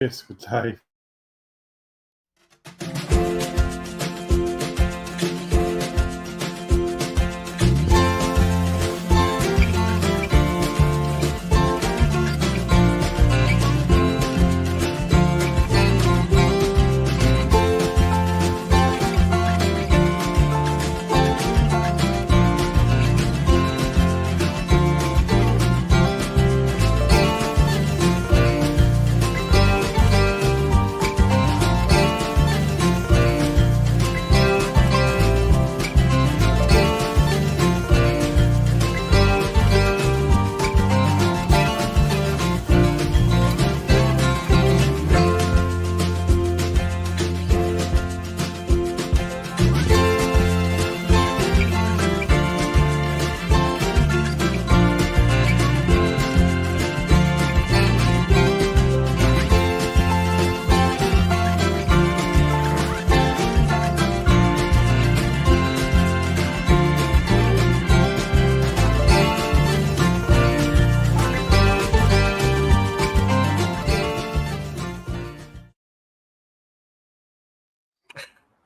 Yes, with Dave.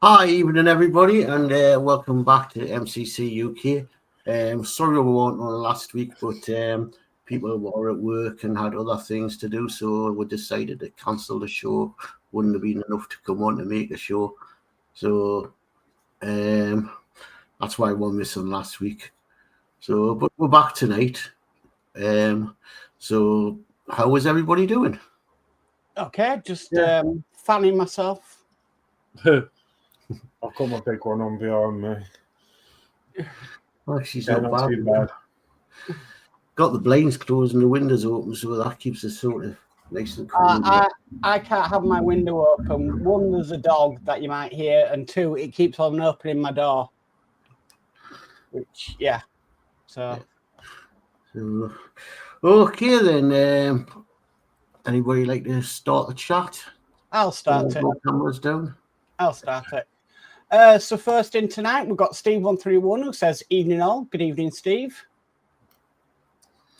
Hi, evening everybody, and welcome back to MCC UK. Sorry we weren't on last week, but people were at work and had other things to do, so we decided to cancel the show. Wouldn't have been enough to come on to make a show, so that's why we're missing last week. So, but we're back tonight. So how is everybody doing? Okay, just fanning myself. I've got my big one on behind me. Well, she's Yeah, not too bad. bad. Got the blinds closed and the windows open, so that keeps us sort of nice and cool. I can't have my window open. One, there's a dog that you might hear, and two, it keeps on opening my door. Which, yeah. So okay then. Anybody like to start the chat? I'll start it. Cameras down. I'll start it. So first in tonight, we've got Steve131 who says, evening all. Good evening, Steve.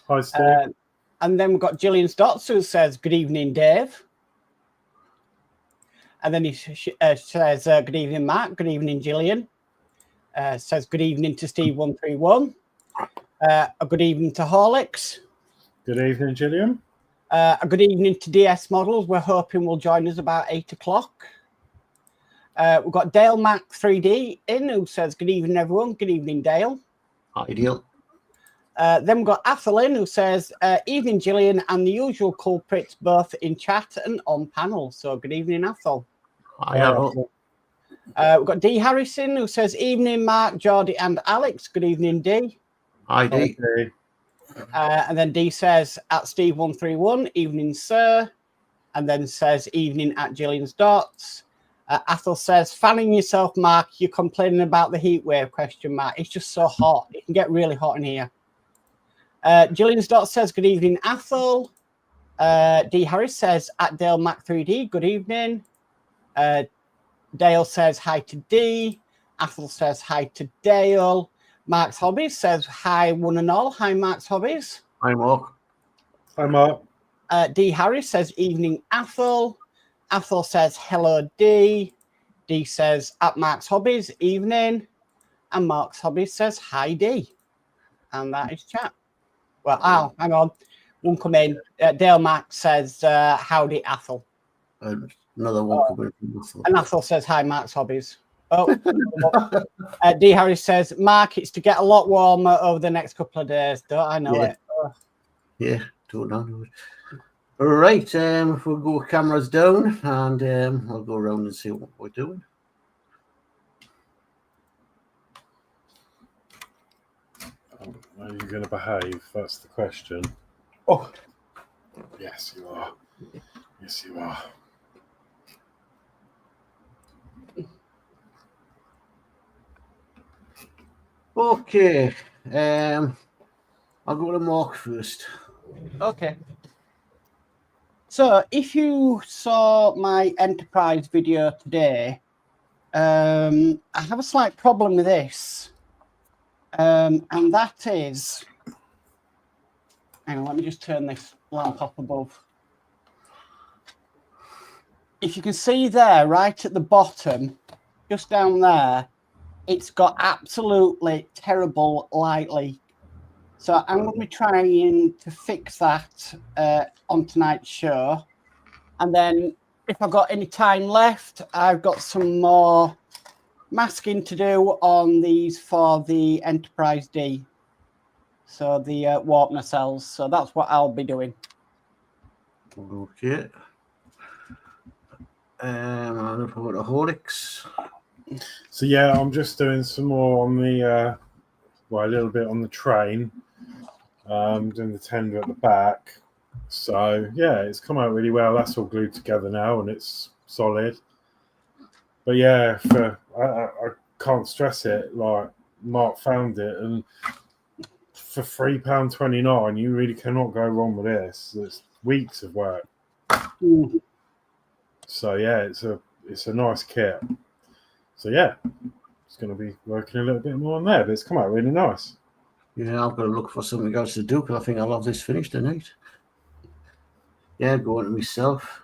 Hi, Steve. And then we've got Gillian Dotz who says, good evening, Dave. And then he says, good evening, Mark. Good evening, Gillian. Says, good evening to Steve131. A good evening to Horlixs. Good evening, Gillian. A good evening to DS Models. We're hoping will join us about 8 o'clock. We've got Dale Mac 3D in who says, good evening, everyone. Good evening, Dale. Hi, Dale. Then we've got Athel in who says, evening, Gillian, and the usual culprits both in chat and on panel. So good evening, Athel. Hi, Athel. We've got D Harrison who says, evening, Mark, Geordie, and Alex. Good evening, D. Hi, D. And then D says, at Steve131, evening, sir. And then says, evening at Gillian Dotz. Athel says, fanning yourself, Mark. You're complaining about the heat wave, ? It's just so hot. It can get really hot in here. Gillian Dotz says, good evening, Athel. D Harris says, at Dale Mac 3D, good evening. Dale says, hi to D. Athel says, hi to Dale. Mark's Hobbies says, hi, one and all. Hi, Mark's Hobbies. Hi, Mark. Hi, Mark. D Harris says, evening, Athel. Athel says, hello, D. D says, at Mark's Hobbies, evening. And Mark's Hobbies says, hi, D. And that is chat. Well, hang on. One come in. Dale Mac says, howdy, Athel. Another one coming in. And Athel says, hi, Mark's Hobbies. Oh, D Harris says, Mark, it's to get a lot warmer over the next couple of days. Don't I know it? Yeah, don't know it. All right, we'll go cameras down and I'll go around and see what we're doing. Are you going to behave? That's the question. Oh, yes, you are. Yes, you are. Okay, I'll go to Mark first. Okay. So if you saw my enterprise video today, I have a slight problem with this. And that is, hang on, let me just turn this lamp up above. if you can see there, right at the bottom, just down there, it's got absolutely terrible light leak. So I'm going to be trying to fix that on tonight's show. And then if I've got any time left, I've got some more masking to do on these for the Enterprise D. So the warp nacelles. So that's what I'll be doing. Okay. I'm going to put a Horlixs. So yeah, I'm just doing some more on the, well, a little bit on the train. Doing the tender at the back. So yeah, it's come out really well. That's all glued together now and it's solid. But yeah, I can't stress it. Like Mark found it, and for £3.29, you really cannot go wrong with this. It's weeks of work. Mm. So yeah, it's a nice kit. So yeah, it's going to be working a little bit more on there, but it's come out really nice. Yeah, I've got to look for something else to do because I think I'll have this finished tonight. Yeah, going to myself.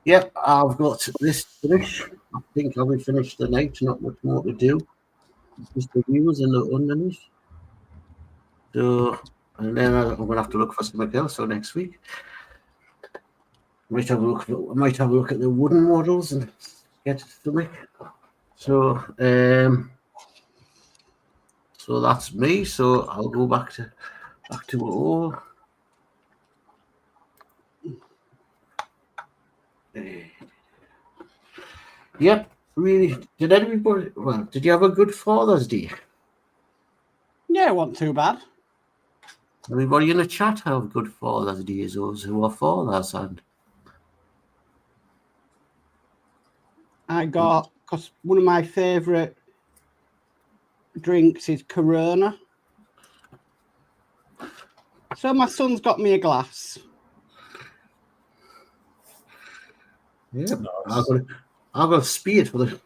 Yep, I've got this finished. I think I'll be finished tonight. Not much more to do. Just the views and the underneath. So, and then I'm going to have to look for something else for next week. I might have a look at the wooden models and get something. So, so that's me. So I'll go back to it all. Yep, really. Did everybody? Well, did you have a good Father's Day? Yeah, it wasn't too bad. Everybody in the chat have good Father's Days, those who are fathers, and I got, because one of my favourite drinks is crnr. So my son's got me a glass. yeah, Nice. I've got a spade for the.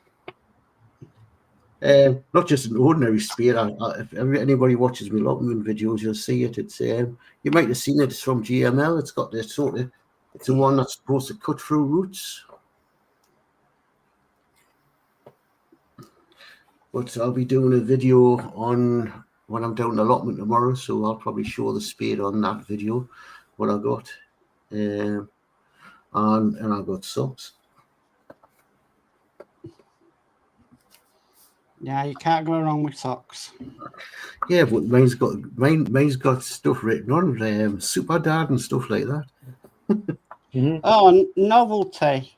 Not just an ordinary spade. If anybody watches me Lockman videos, you'll see it. It's you might have seen it. It's from GML. It's got this sort of. It's the one that's supposed to cut through roots. But I'll be doing a video on when I'm down the allotment tomorrow, so I'll probably show the spade on that video. What I got, and I got socks. Yeah, you can't go wrong with socks. Yeah, but mine's got stuff written on Super Dad and stuff like that. Mm-hmm. Oh, novelty.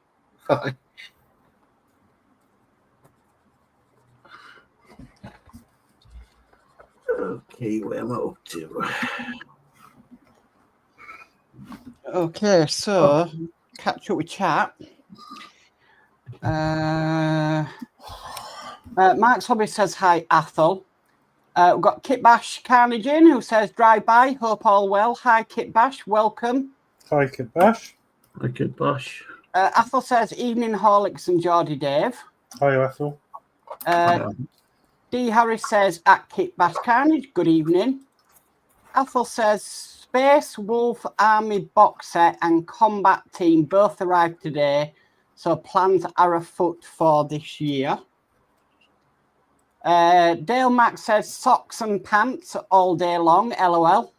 Okay, where am I up to? Okay, so catch up with chat. Mark's Hobby says hi, Athel. We've got Kit Bash Carnage in who says drive by, hope all well. Hi, Kit Bash, welcome. Hi, Kit Bash. I could bash. Athel says evening, Horlicks and Geordie Dave. Hi, Ethel. D. Harris says at Kit Bash Carnage, good evening. Athel says Space Wolf Army box set and combat team both arrived today, so plans are afoot for this year. Dale Mack says socks and pants all day long, LOL.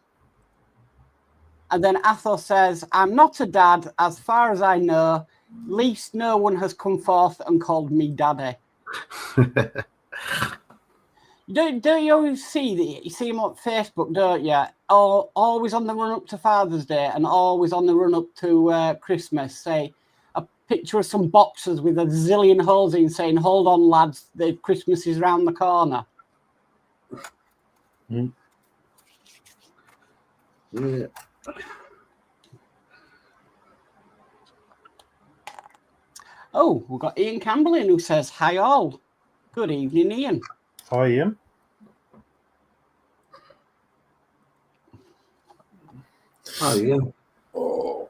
And then Athel says, I'm not a dad, as far as I know. Least no one has come forth and called me daddy. Don't you always see that? You see him on Facebook, don't you? Always on the run up to Father's Day and always on the run up to Christmas. Say a picture of some boxes with a zillion holes in, saying, "Hold on, lads, the Christmas is round the corner." Yeah. Oh, we've got Ian Campbell in who says, hi all. Good evening, Ian. Hi, Ian. Oh, yeah. Oh.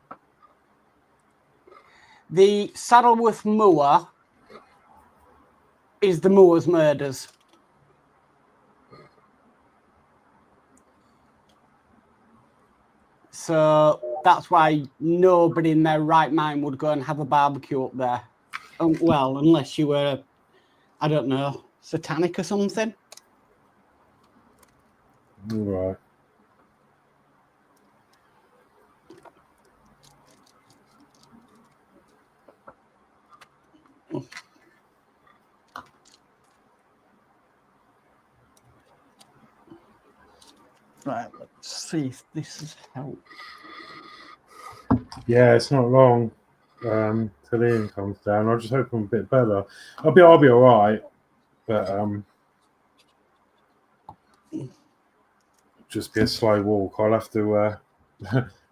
The Saddleworth moor is the Moors murders. So that's why nobody in their right mind would go and have a barbecue up there. Well, unless you were, I don't know, satanic or something. Right. Right, let's see if this is help. Yeah, it's not long till Ian comes down. I just hope I'm a bit better. I'll be all right, but just be a slow walk. I'll have to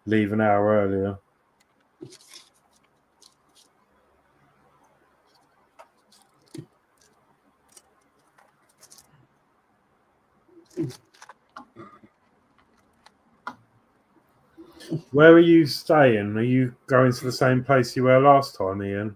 leave an hour earlier. Where are you staying? Are you going to the same place you were last time, Ian?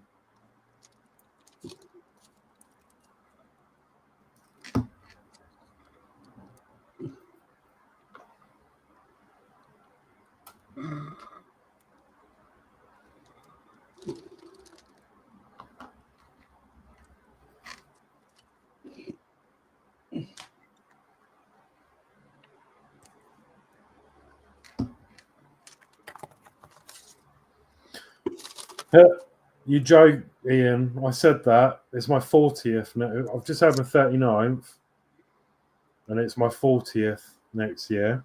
You joke, Ian. I said that. It's my 40th now. I've just had my 39th. And it's my 40th next year.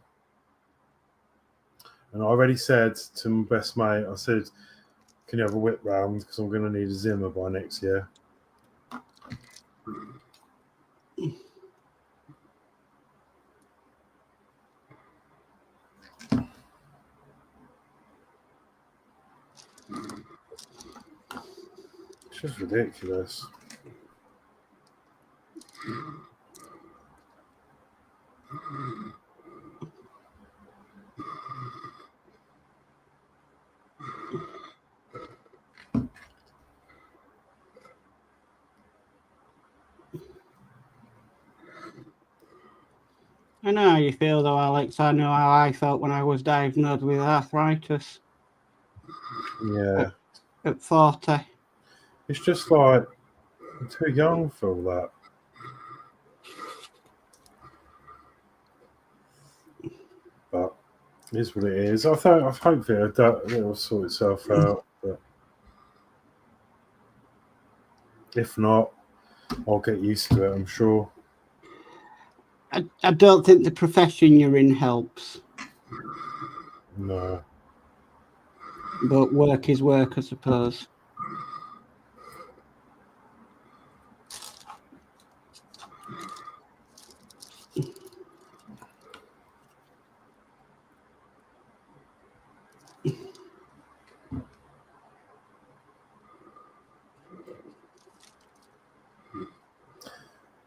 And I already said to my best mate, I said, can you have a whip round? Because I'm going to need a Zimmer by next year. It's just ridiculous. I know how you feel though, Alex. I know how I felt when I was diagnosed with arthritis. Yeah. At 40. It's just like, I'm too young for all that. But it is what it is. I hopefully it'll sort itself out. But if not, I'll get used to it, I'm sure. I don't think the profession you're in helps. No. But work is work, I suppose.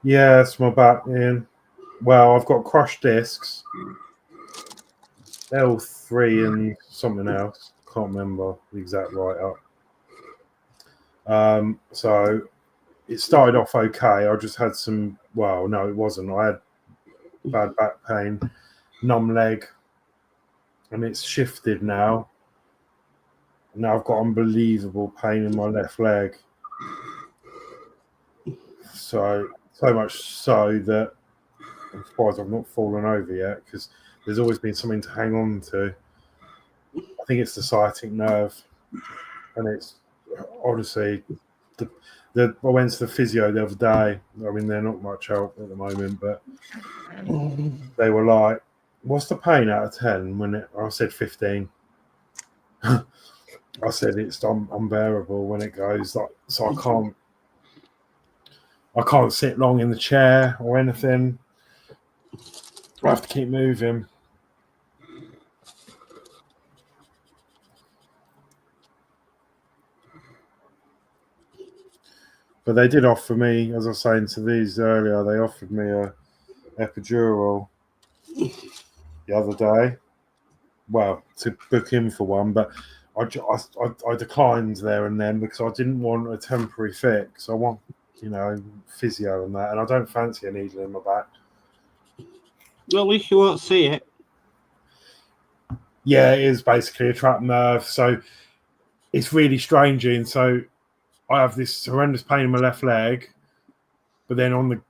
Yeah, that's my back, Ian. Well, I've got crushed discs. L3 and something else. Can't remember the exact write-up. So it started off okay. I just had some, well, no, it wasn't. I had bad back pain, numb leg, and it's shifted now. Now I've got unbelievable pain in my left leg. So much so that I'm surprised I've not fallen over yet, because there's always been something to hang on to. I think it's the sciatic nerve, and it's honestly, I went to the physio the other day. I mean, they're not much help at the moment, but they were like, "What's the pain out of 10?" I said 15. I said it's unbearable when it goes like, so I can't sit long in the chair or anything. I have to keep moving. But they did offer me, as I was saying to these earlier, they offered me a epidural the other day. Well, to book in for one, but I declined there and then because I didn't want a temporary fix. I want, physio and that, and I don't fancy a needle in my back. Well, at least you won't see it. Yeah, it is basically a trapped nerve. So it's really strange. And so I have this horrendous pain in my left leg, but then on the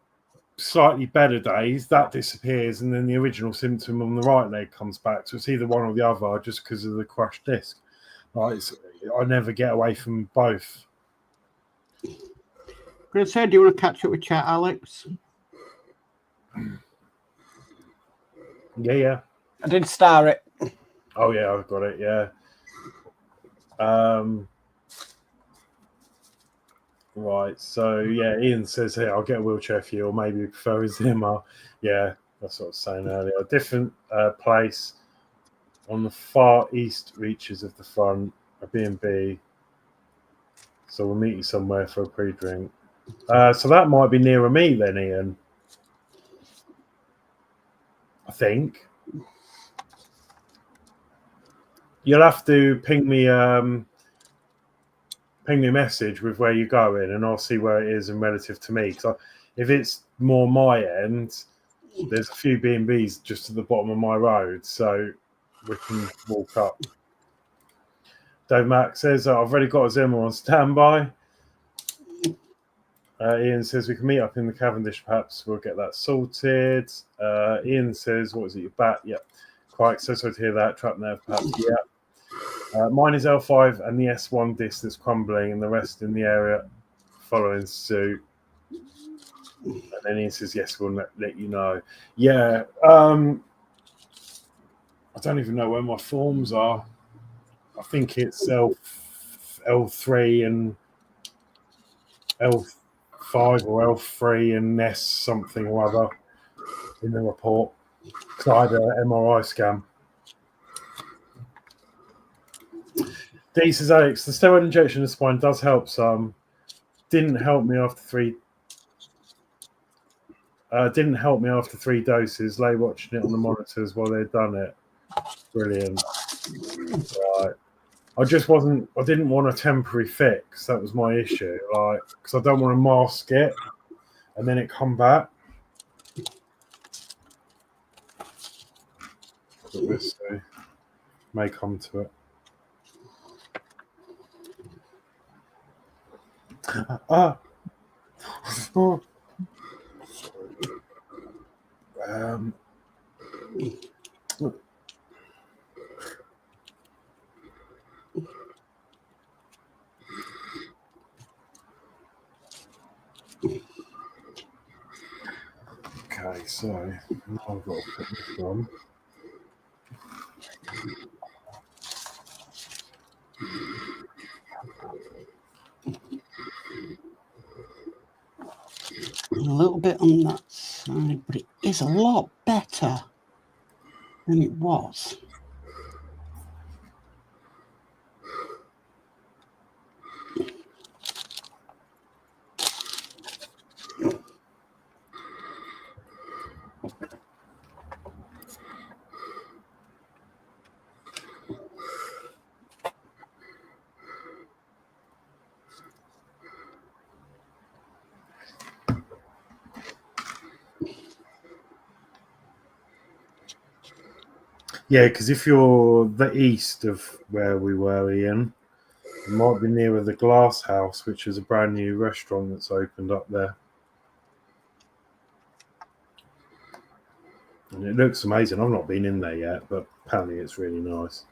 slightly better days, that disappears, and then the original symptom on the right leg comes back. So it's either one or the other, just because of the crushed disc. I never get away from both. Chris said, do you want to catch up with chat, Alex? Yeah. I did star it. Oh yeah, I've got it. Yeah. Right. So yeah, Ian says here, I'll get a wheelchair for you, or maybe you prefer a Zimmer. Yeah, that's what I was saying earlier. A different place on the far east reaches of the front, a B&B. So we'll meet you somewhere for a pre-drink. So that might be nearer me then, Ian. I think. You'll have to ping me a message with where you're going, and I'll see where it is and relative to me. Because if it's more my end, there's a few B&Bs just at the bottom of my road, so we can walk up. Dave Mack says, I've already got a Zimmer on standby. Ian says, we can meet up in the Cavendish, perhaps we'll get that sorted. Ian says, what is it, your bat? Yep. Quite so sorry to hear that. Trap nerve, perhaps. Yeah. Mine is L5 and the S1 disc that's crumbling, and the rest in the area following suit. And then Ian says, yes, we'll let you know. Yeah. I don't even know where my forms are. I think it's L3 and L5 or L3 and S something or other in the report. Because I had an MRI scan. D says, Alex, the steroid injection in the spine does help some. Didn't help me after three doses. Lay watching it on the monitors while they'd done it. Brilliant. Right. I didn't want a temporary fix. That was my issue. Because I don't want to mask it and then it come back. But we'll see. May come to it. Okay, so now I've got to put this on. A little bit on that side, but it is a lot better than it was. Yeah, because if you're the east of where we were, Ian, you might be nearer the Glass House, which is a brand new restaurant that's opened up there. And it looks amazing. I've not been in there yet, but apparently it's really nice.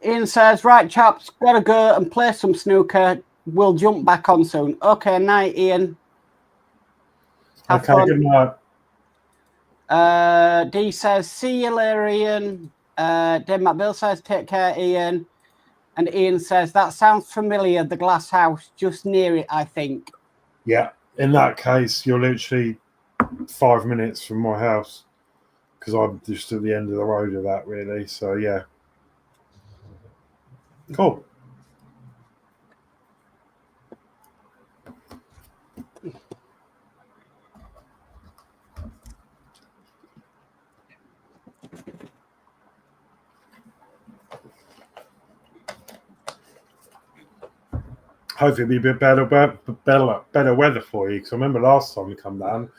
Ian says, right, chaps, gotta go and play some snooker. We'll jump back on soon. Okay, night, Ian. Have fun. Good night. D says, see you later, Ian. Dave Bill says, take care, Ian. And Ian says, that sounds familiar, the Glass House, just near it, I think. Yeah, in that case, you're literally 5 minutes from my house. because I'm just at the end of the road of that, really. So yeah, cool. Hopefully it'll be a bit better weather for you, because I remember last time we come down,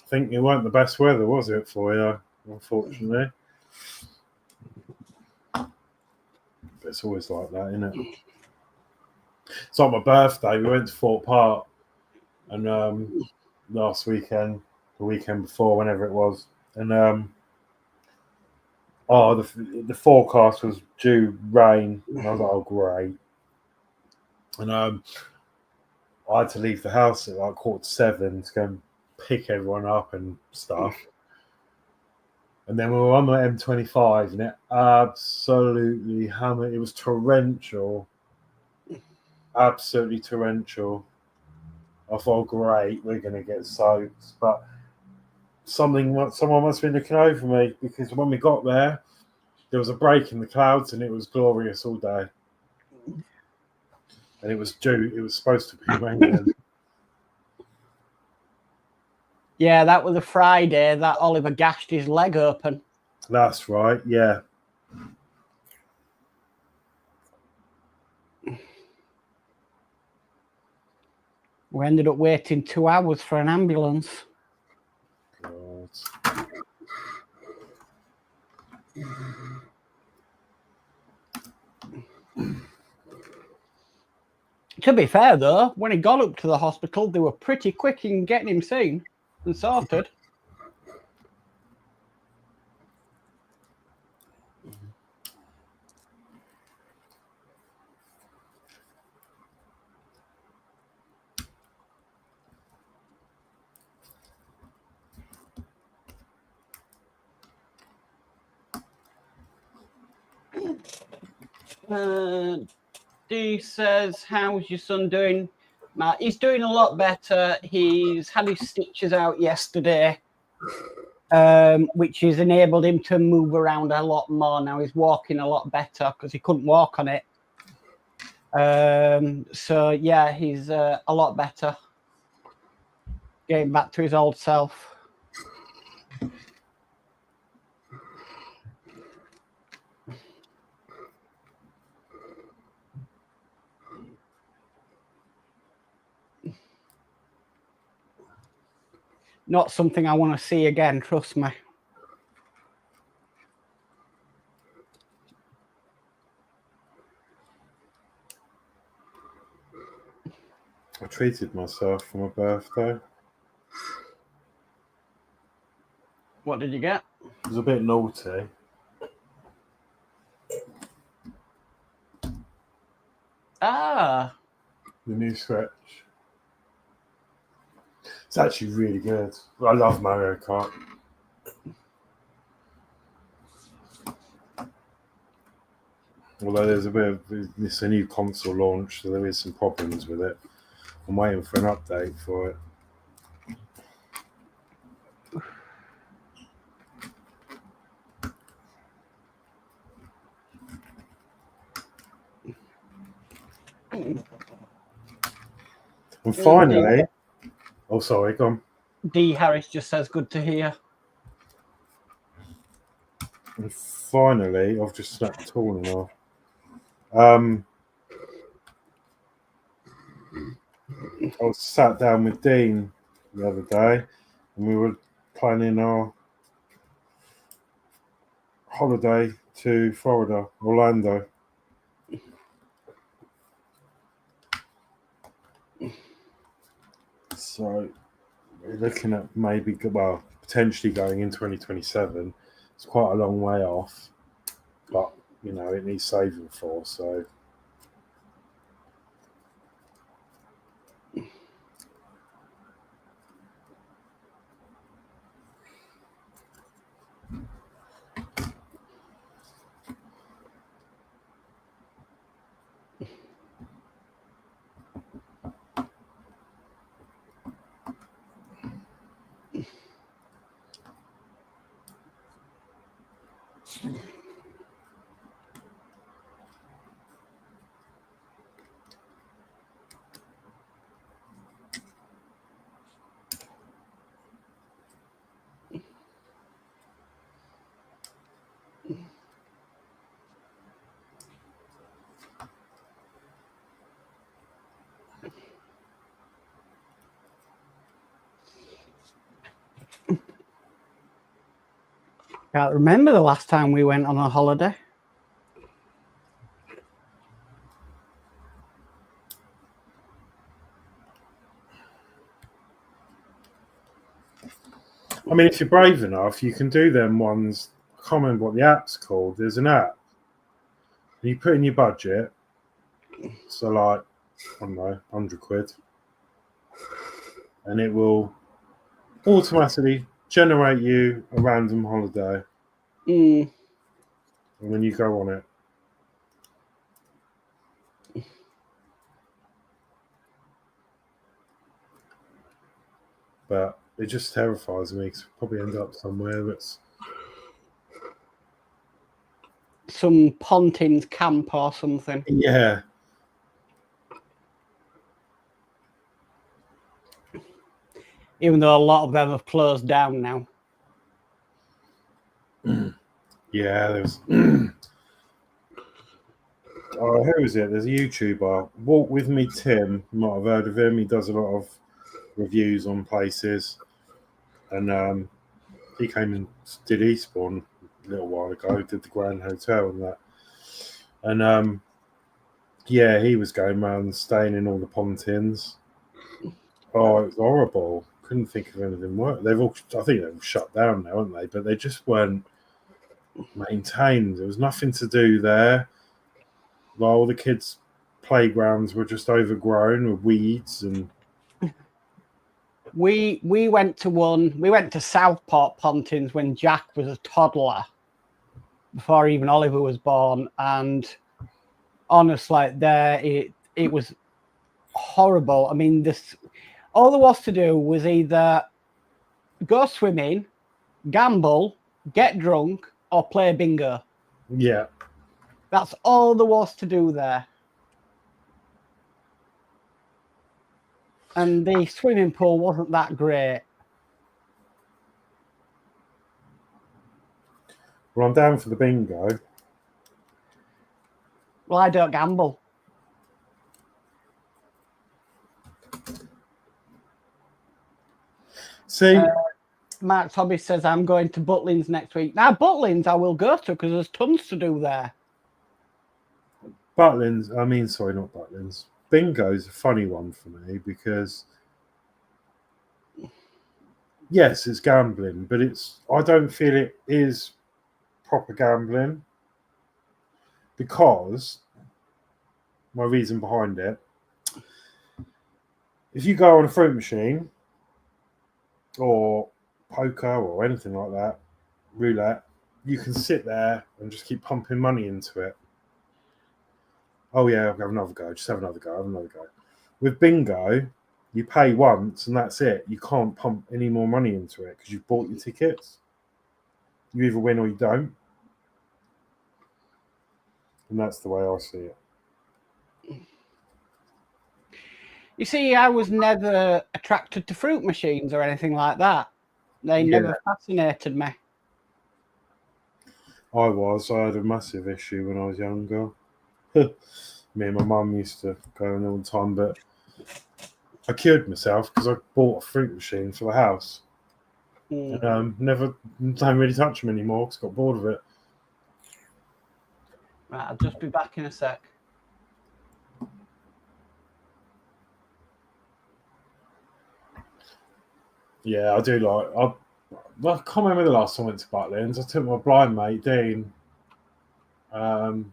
I think it weren't the best weather, was it, for you, unfortunately? But it's always like that, isn't it? It's like my birthday, we went to Fort Park, and last weekend, the weekend before, whenever it was, and the forecast was due rain, and I was like, oh great. And I had to leave the house at like 7:15 to go and pick everyone up and stuff. And then we were on the M25, and it absolutely hammered. It was torrential, absolutely torrential. I thought, great, we're going to get soaked. But someone must have been looking over me, because when we got there was a break in the clouds, and it was glorious all day. And it was supposed to be raining. Yeah, that was a Friday that Oliver gashed his leg open. That's right, yeah. We ended up waiting 2 hours for an ambulance. God. To be fair, though, when he got up to the hospital, they were pretty quick in getting him seen and sorted. Dee says, how's your son doing? Matt, he's doing a lot better. He's had his stitches out yesterday, which has enabled him to move around a lot more. Now he's walking a lot better because he couldn't walk on it. So, yeah, he's a lot better. Getting back to his old self. Not something I want to see again, trust me. I treated myself for my birthday. What did you get? It was a bit naughty. Ah. The new Switch. It's actually really good. I love Mario Kart. Although there's a bit of it's a new console launch, so there is some problems with it. I'm waiting for an update for it. And finally, oh sorry, go on. D Harris just says good to hear. And finally, I've just snapped the tooling off. I was sat down with Dean the other day, and we were planning our holiday to Florida, Orlando. So we're looking at potentially going in 2027. It's quite a long way off, but you know it needs saving for. So Can't remember the last time we went on a holiday. I mean, if you're brave enough, you can do them ones. I can't remember what the app's called. There's an app. You put in your budget. So, like, I don't know, 100 quid. And it will automatically generate you a random holiday. Mm. And then you go on it. But it just terrifies me because we'll probably end up somewhere that's Some Pontins camp or something. yeah. Even though a lot of them have closed down now. Yeah, there's oh, who is it? There's a YouTuber, Walk With Me Tim. You might have heard of him. He does a lot of reviews on places. And he came and did Eastbourne a little while ago, did the Grand Hotel and that. And yeah, he was going around staying in all the Pontins. Oh, it was horrible. Couldn't think of anything worse. I think they've all shut down now, haven't they? But they just weren't maintained. There was nothing to do there. Like, all the kids' playgrounds were just overgrown with weeds and. We went to one. We went to Southport Pontins when Jack was a toddler, before even Oliver was born, and honestly, it was horrible. I mean, all there was to do was either go swimming, gamble, get drunk, or play bingo. Yeah. That's all there was to do there. And the swimming pool wasn't that great. Well, I'm down for the bingo. Well, I don't gamble. See, Mark's Hobby says I'm going to Butlins next week. Now, Butlins I will go to because there's tons to do there. sorry, not Butlins. Bingo's a funny one for me because, yes, it's gambling, but I don't feel it is proper gambling because my reason behind it, if you go on a fruit machine or poker or anything like that, roulette, you can sit there and just keep pumping money into it. Oh yeah, I'll have another go. Just have another go. Have another go. With bingo, you pay once and that's it. You can't pump any more money into it because you've bought your tickets. You either win or you don't, and that's the way I see it. You see, I was never attracted to fruit machines or anything like that. They never fascinated me. I had a massive issue when I was younger. Me and my mum used to go in all the time, but I cured myself because I bought a fruit machine for the house. And don't really touch them anymore because I got bored of it. Right, I'll just be back in a sec. Yeah, I do like. I can't remember the last time I went to Butlins. I took my blind mate Dean.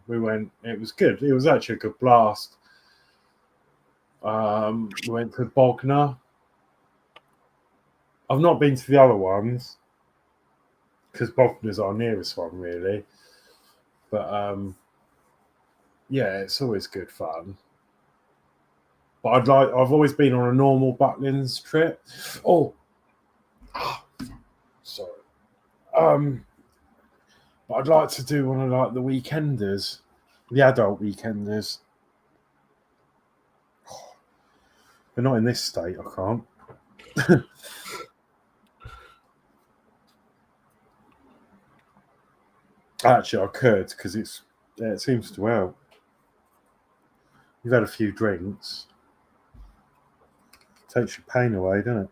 We went. It was good. It was actually a good blast. We went to Bognor. I've not been to the other ones because Bognor's our nearest one, really. But yeah, it's always good fun. But I've always been on a normal Butlins trip. Oh, sorry. But I'd like to do one of like the weekenders, the adult weekenders. They're not in this state. I can't. Actually, I could because it seems to help. You've had a few drinks. Takes your pain away, doesn't it?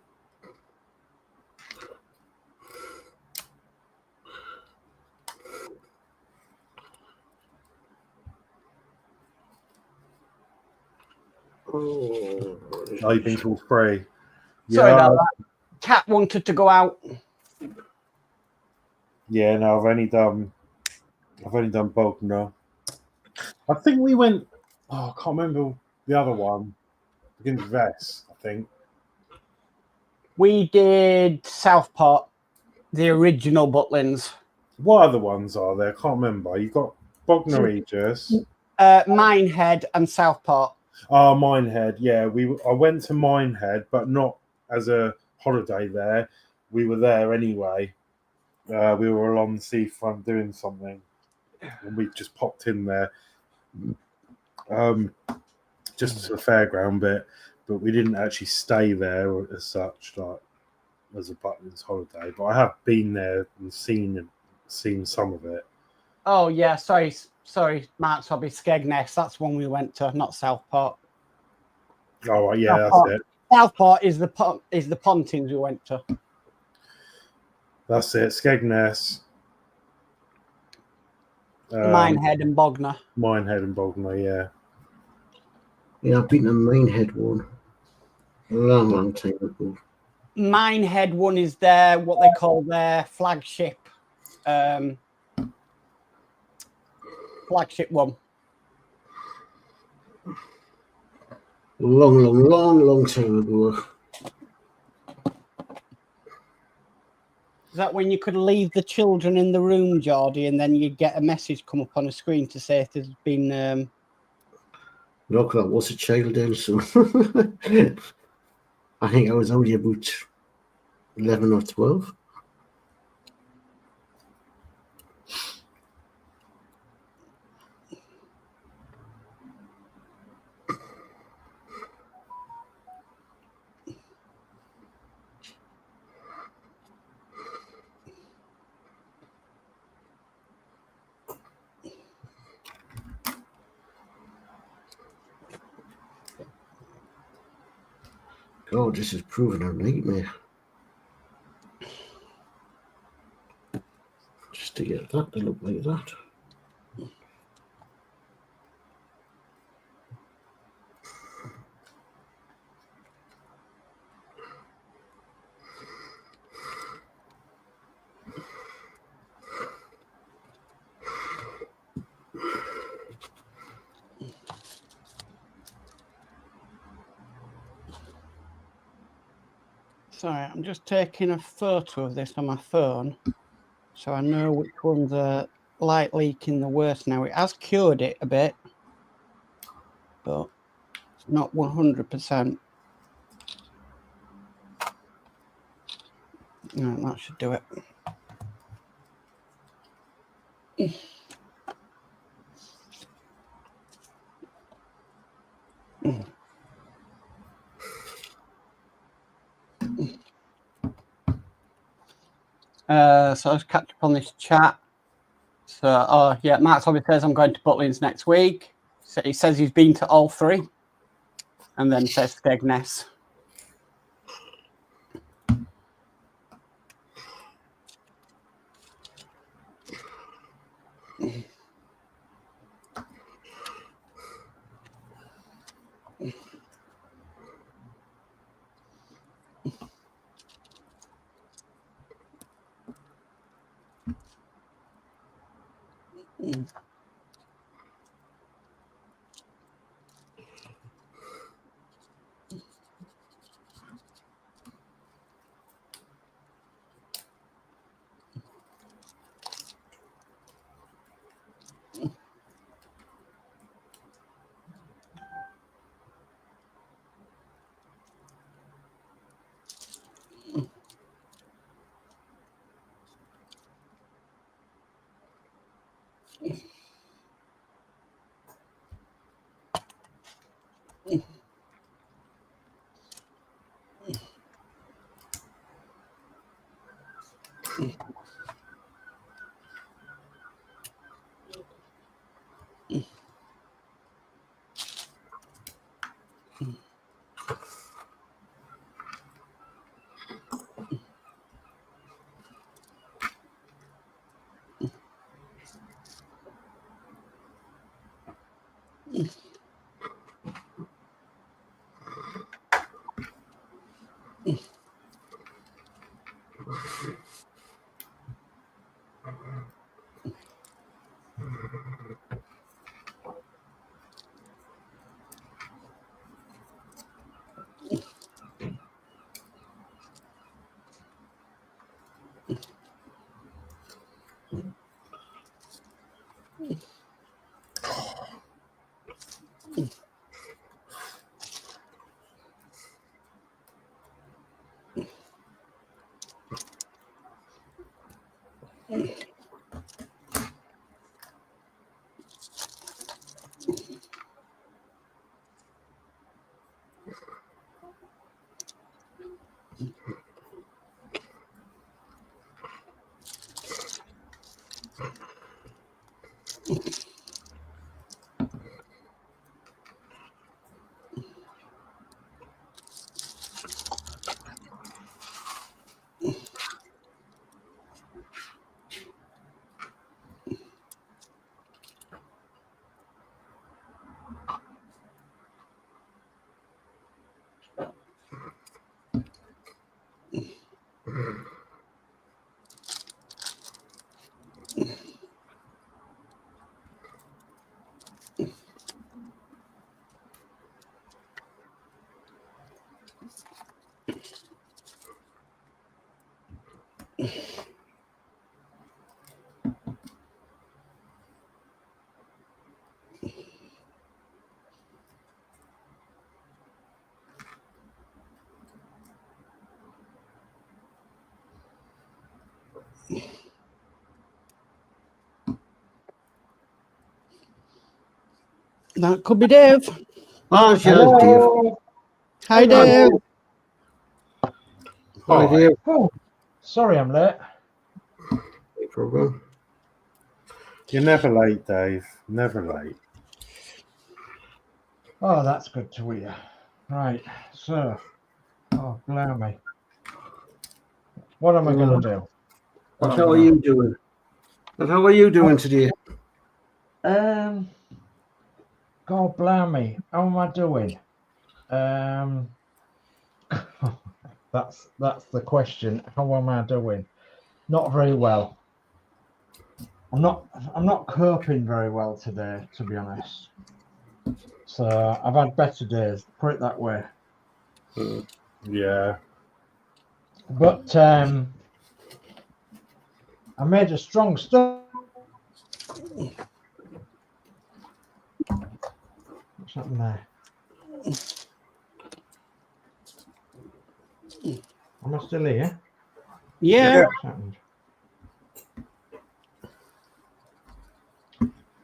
Oh, you've been called free. Sorry about that. Cat wanted to go out. Yeah, no, I've only done Bogner. I think we went. Oh, I can't remember the other one. Begins with S, I think. We did Southport, the original Butlins. What other ones are there? I can't remember. You got Bognor Regis, Minehead, and Southport. Oh, Minehead. Yeah, I went to Minehead, but not as a holiday there. We were there anyway. We were along the seafront doing something, and we just popped in there, just to the fairground bit. But we didn't actually stay there as such, like as a Butlins holiday. But I have been there and seen some of it. Oh yeah, sorry, Mark's hobby, Skegness. That's one we went to, not Southport. Oh yeah, Southport. that's it. Southport is the Pontins we went to. That's it, Skegness. Minehead and Bognor. Minehead and Bognor, yeah. Yeah, I've been to Minehead one a long time ago. Minehead one is their what they call their flagship one. Long time ago. Is that when you could leave the children in the room, Geordie, and then you'd get a message come up on a screen to say if there's been No, because I was a child then, so I think I was only about 11 or 12. God, this is proving a nightmare. Just to get that to look like that. Sorry, I'm just taking a photo of this on my phone so I know which ones are light leaking the worst now. It has cured it a bit, but it's not 100%. No, that should do it. So let's catch up on this chat. So, oh yeah, Matt's hobby says I'm going to Butlins next week. So he says he's been to all three, and then says Skegness. That could be Dave. Oh, sure, Dave. Hi, Dave. Hi, Dave. Oh, sorry I'm late. No problem. You're never late, Dave. Never late. Oh, that's good to hear. Right, so, oh, blimey. What am I going to do? And how are you doing? And how are you doing today? God blimey, how am I doing? That's the question. How am I doing? Not very well. I'm not coping very well today, to be honest. So I've had better days, put it that way. Yeah. But I made a strong start. What's happened there? Am I still here? Yeah. What's happened?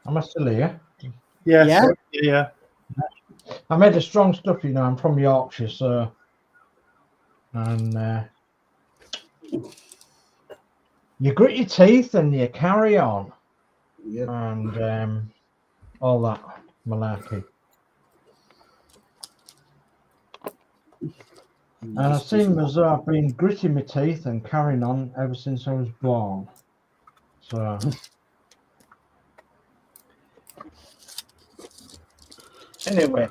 Am I still here? Yes. Yeah. Yeah. I made a strong stuff, you know. I'm from Yorkshire, so and you grit your teeth and you carry on, and all that malarkey. And I seem as though I've been gritting my teeth and carrying on ever since I was born. So anyway,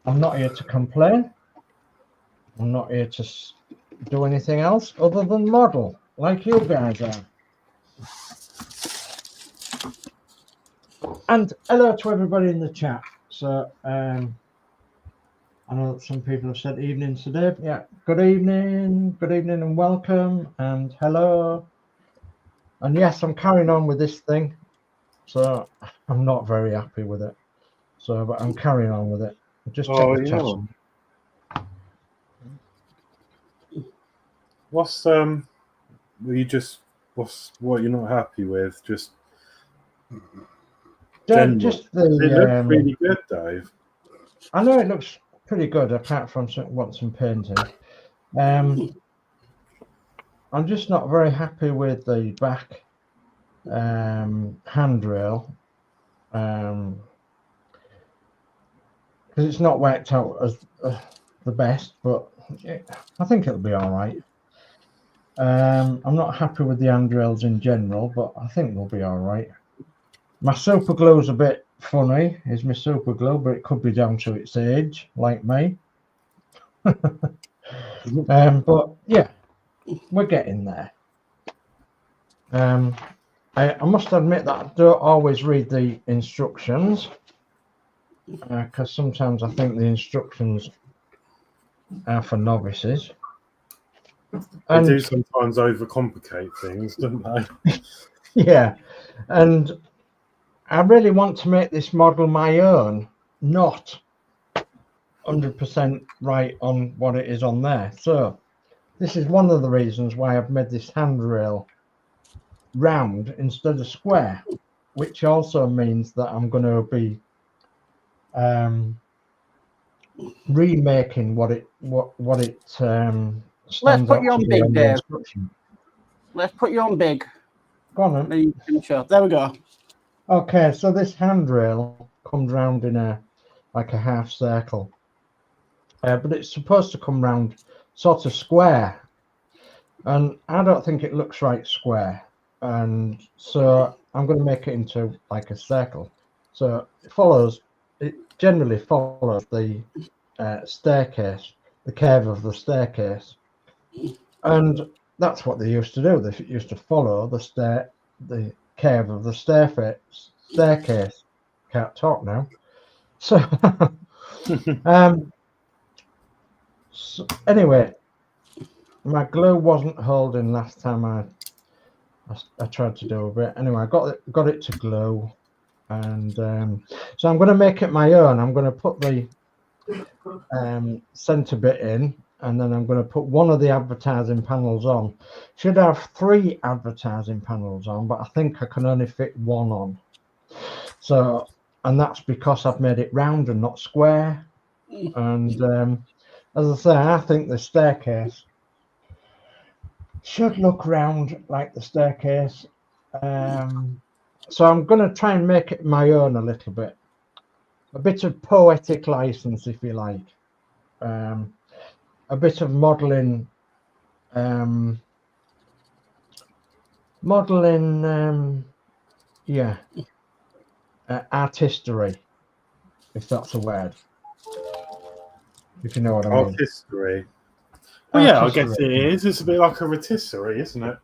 I'm not here to complain. I'm not here to do anything else other than model, like you guys are. And hello to everybody in the chat. So I know that some people have said evening today. Yeah, good evening and welcome and hello. And yes, I'm carrying on with this thing. So I'm not very happy with it. So, but I'm carrying on with it. Just take the test. What's what you're not happy with? Just Just it looks the really good, Dave. I know it looks pretty good apart from some painting. I'm just not very happy with the back handrail because it's not worked out as the best, but I think it'll be all right. I'm not happy with the handrails in general, but I think they'll be all right. My super glue's a bit funny, is my super glue, but it could be down to its age, like me. But yeah, we're getting there. I must admit that I don't always read the instructions because sometimes I think the instructions are for novices. They do sometimes overcomplicate things, don't they? Yeah, and I really want to make this model my own, not 100% right on what it is on there. So this is one of the reasons why I've made this handrail round instead of square, which also means that I'm going to be remaking what it Let's put you on big, Dave. Let's put you on big. Go on then. There we go. Okay, so this handrail comes round in a half circle, but it's supposed to come round sort of square, and I don't think it looks right square, and so I'm going to make it into like a circle. So it generally follows the staircase, the curve of the staircase, and that's what they used to do. They used to follow the curve of the staircase. Can't talk now. So, so anyway, my glue wasn't holding last time I tried to do a bit. Anyway, I got it to glue, and so I'm going to make it my own. I'm going to put the center bit in, and then I'm going to put one of the advertising panels on. Should have 3 advertising panels on, but I think I can only fit 1 on. So, and that's because I've made it round and not square. And as I say, I think the staircase should look round like the staircase. So I'm going to try and make it my own a little bit. A bit of poetic license, if you like. A bit of modeling artistry, if that's a word, if you know what I mean. Artistry. Well, yeah, I guess it is. It's a bit like a rotisserie, isn't it?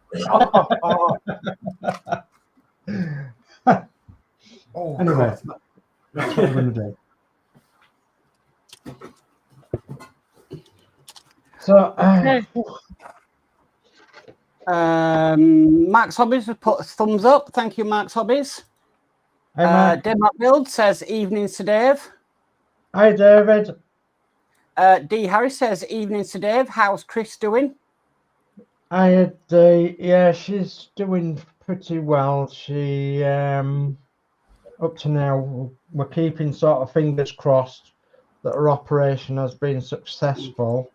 Anyway, that's what I'm going to do. So, Max Hobbies has put a thumbs up. Thank you, Max Hobbies. Hey, Danno Builds says evening to Dave. Hi, David. D. Harris says evening to Dave. How's Chris doing? Yeah, she's doing pretty well. She up to now, we're keeping sort of fingers crossed that her operation has been successful.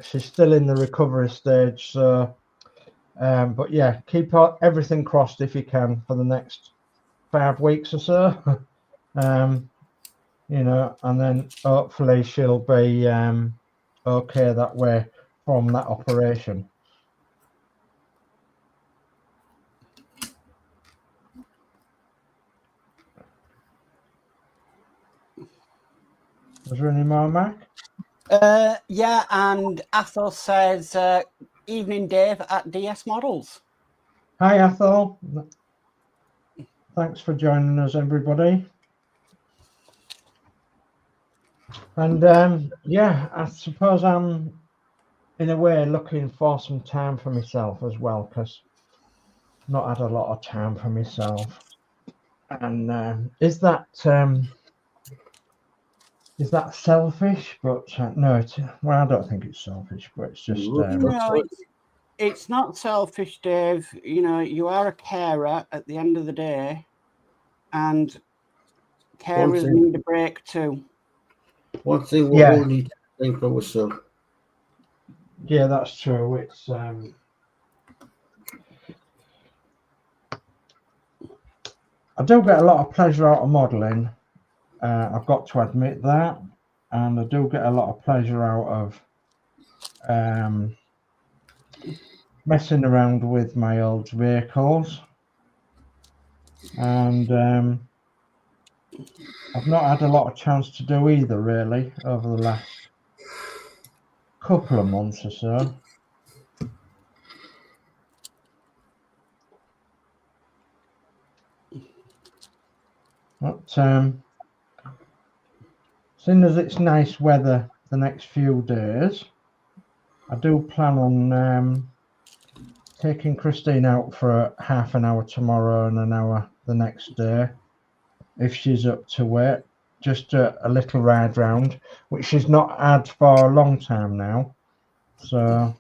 She's still in the recovery stage, so but yeah, keep everything crossed if you can for the next 5 weeks or so. You know, and then hopefully she'll be okay that way from that operation. Was there any more, Mac? Yeah, and Athol says evening Dave at DS Models. Hi, Athol. Thanks for joining us, everybody. And yeah, I suppose I'm in a way looking for some time for myself as well, because I've not had a lot of time for myself. And is that selfish? But no, well, I don't think it's selfish, but it's just no, it's not selfish, Dave. You know, you are a carer at the end of the day, and carers need a break too. One thing we all need to think of ourselves. Yeah, that's true. It's I do get a lot of pleasure out of modelling. I've got to admit that, and I do get a lot of pleasure out of messing around with my old vehicles, and I've not had a lot of chance to do either really over the last couple of months or so. But seeing as it's nice weather the next few days, I do plan on taking Christine out for half an hour tomorrow and an hour the next day, if she's up to it. Just a little ride round, which she's not had for a long time now. So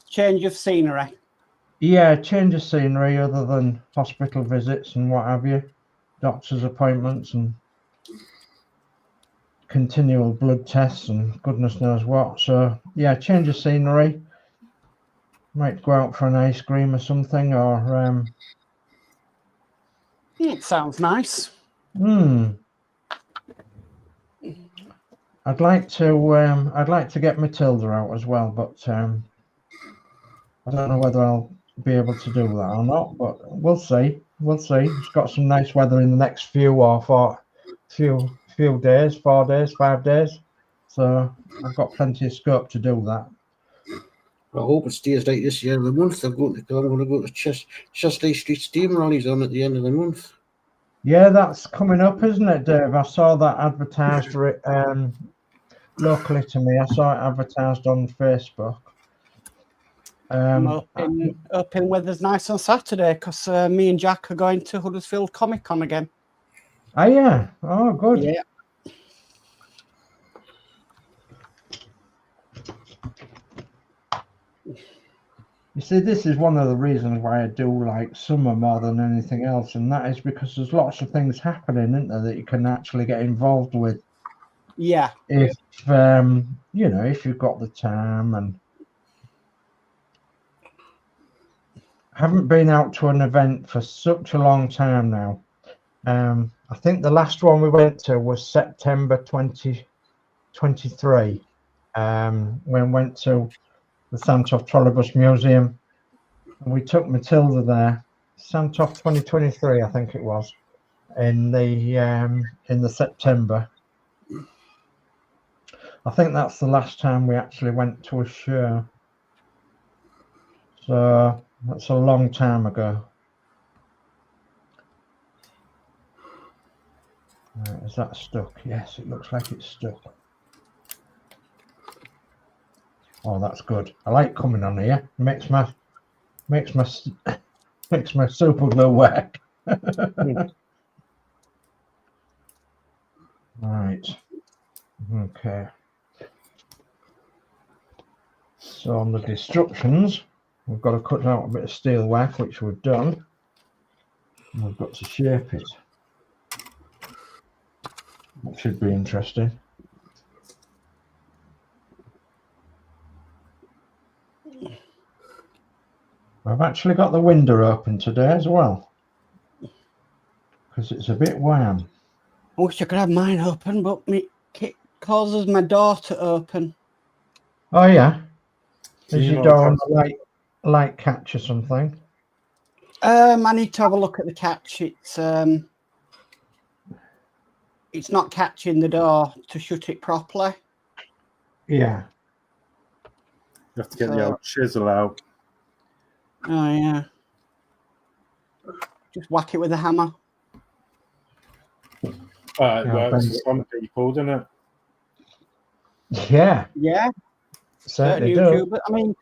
Change of scenery. yeah, change of scenery other than hospital visits and what have you, doctor's appointments and continual blood tests and goodness knows what. So yeah, change of scenery. Might go out for an ice cream or something, or It sounds nice. I'd like to get Matilda out as well, but I don't know whether I'll be able to do that or not, but we'll see. We'll see. It's got some nice weather in the next few days, 4 days, 5 days. So I've got plenty of scope to do that. I hope it stays like this year of the month. I'm going to go to Chesley Street Steam Rallies on at the end of the month. Yeah, that's coming up, isn't it, Dave? I saw that advertised locally to me. I saw it advertised on Facebook. I'm hoping weather's nice on Saturday because me and Jack are going to Huddersfield Comic Con again. Oh yeah. Oh, good. Yeah. You see, this is one of the reasons why I do like summer more than anything else, and that is because there's lots of things happening, isn't there, that you can actually get involved with. Yeah. If if you've got the time. And I haven't been out to an event for such a long time now. I think the last one we went to was September 2023. When we went to the Santoff Trolleybus Museum, and we took Matilda there. Santoff 2023, I think it was, in the September. I think that's the last time we actually went to a show. So that's a long time ago. Is that stuck? Yes, it looks like it's stuck. Oh, that's good. I like coming on here. Makes my super glue work. Right. Okay. So on the destructions, we've got to cut out a bit of steel work, which we've done. And we've got to shape it. That should be interesting. I've actually got the window open today as well, because it's a bit warm. I wish I could have mine open, but it causes my door to open. Oh yeah. Is your door on the light catch or something? I need to have a look at the catch. It's not catching the door to shut it properly. Yeah. You have to get the old chisel out. Oh yeah. Just whack it with a hammer. It works for some people, doesn't it? Yeah. Yeah. Certainly do. YouTubers. I mean,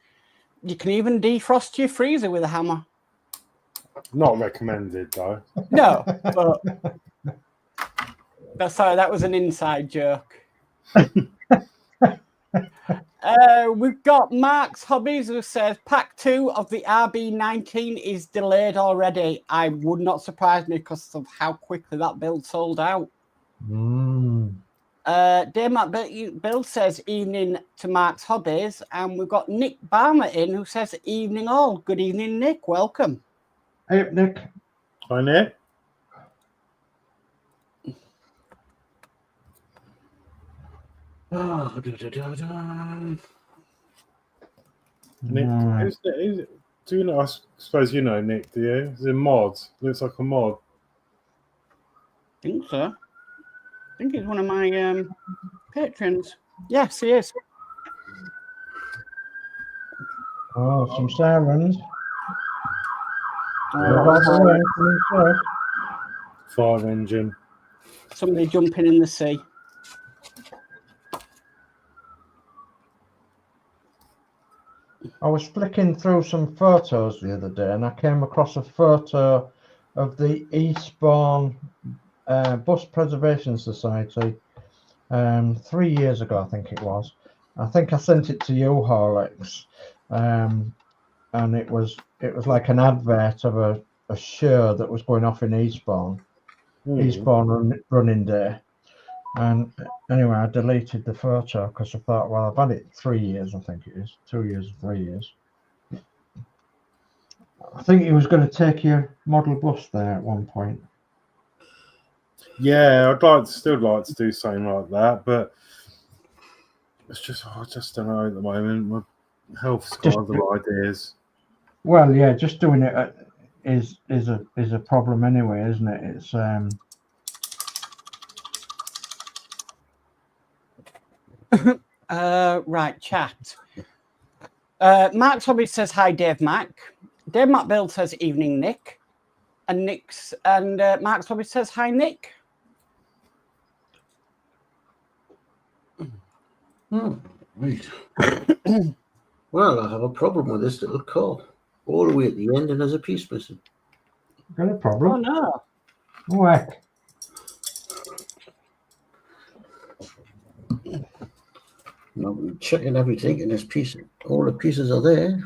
you can even defrost your freezer with a hammer. Not recommended though. No, but that was an inside joke. We've got Mark's Hobbies who says pack 2 of the RB19 is delayed already. I would not surprise me because of how quickly that build sold out. Bill says evening to Mark's Hobbies, and we've got Nick Barmer in who says evening all. Good evening, Nick. Welcome. Hey, Nick. Hi, Nick. Oh, Nick, Right. who's do you know? I suppose you know Nick, do you? Is it Modz? Looks like a mod. I think so. I think he's one of my patrons. Yes, he is. Oh, some sirens. Fire engine. Somebody jumping in the sea. I was flicking through some photos the other day and I came across a photo of the Eastbourne Bus Preservation Society 3 years ago, I think it was. I think I sent it to you, Horlixs, and it was like an advert of a show that was going off in Eastbourne, Eastbourne Running Day. And anyway, I deleted the photo because I thought, well, I've had it 3 years, I think it is. 2 years or 3 years. I think he was going to take your model bus there at one point. Yeah, I'd still like to do something like that, but it's just I just don't know at the moment. My health's got other ideas. Well, yeah, just doing it is a problem anyway, isn't it? It's Right, chat. Mark's Hobby says hi, Dave Mac. Dave Mac Build says evening, Nick. And Mark's Hobby says hi, Nick. Right. Well, I have a problem with this little call. All the way at the end, and there's a piece missing. got a Oh problem. no. Whack. No, I'm checking everything, and there's pieces. All the pieces are there.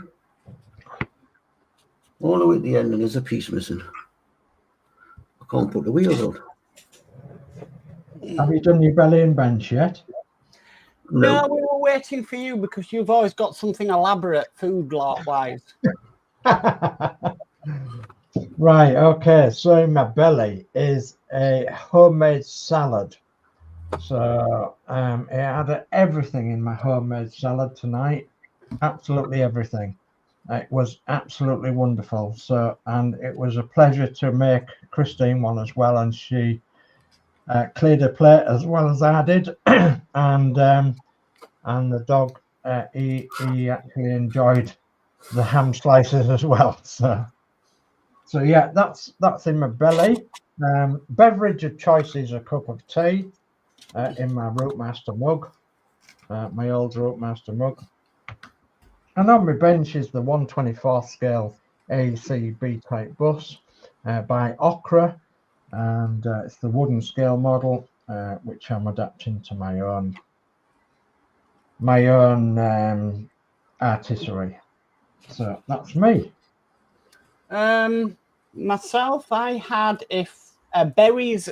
All the way at the end, and there's a piece missing. I can't put the wheels on. Have you done your belly and bench yet? No, we were waiting for you because you've always got something elaborate food wise. Right, okay. So in my belly is a homemade salad. So it had everything in my homemade salad tonight. Absolutely everything. It was absolutely wonderful. So, and it was a pleasure to make Christine one as well, and she cleared a plate as well as I did. And the dog he actually enjoyed the ham slices as well. So yeah, that's in my belly. Beverage of choice is a cup of tea in my Rootmaster mug, my old Rootmaster mug. And on my bench is the 1/24 scale AEC B-type bus by Okra, and it's the wooden scale model, which I'm adapting to my own artistry. So that's me. Myself, I had berries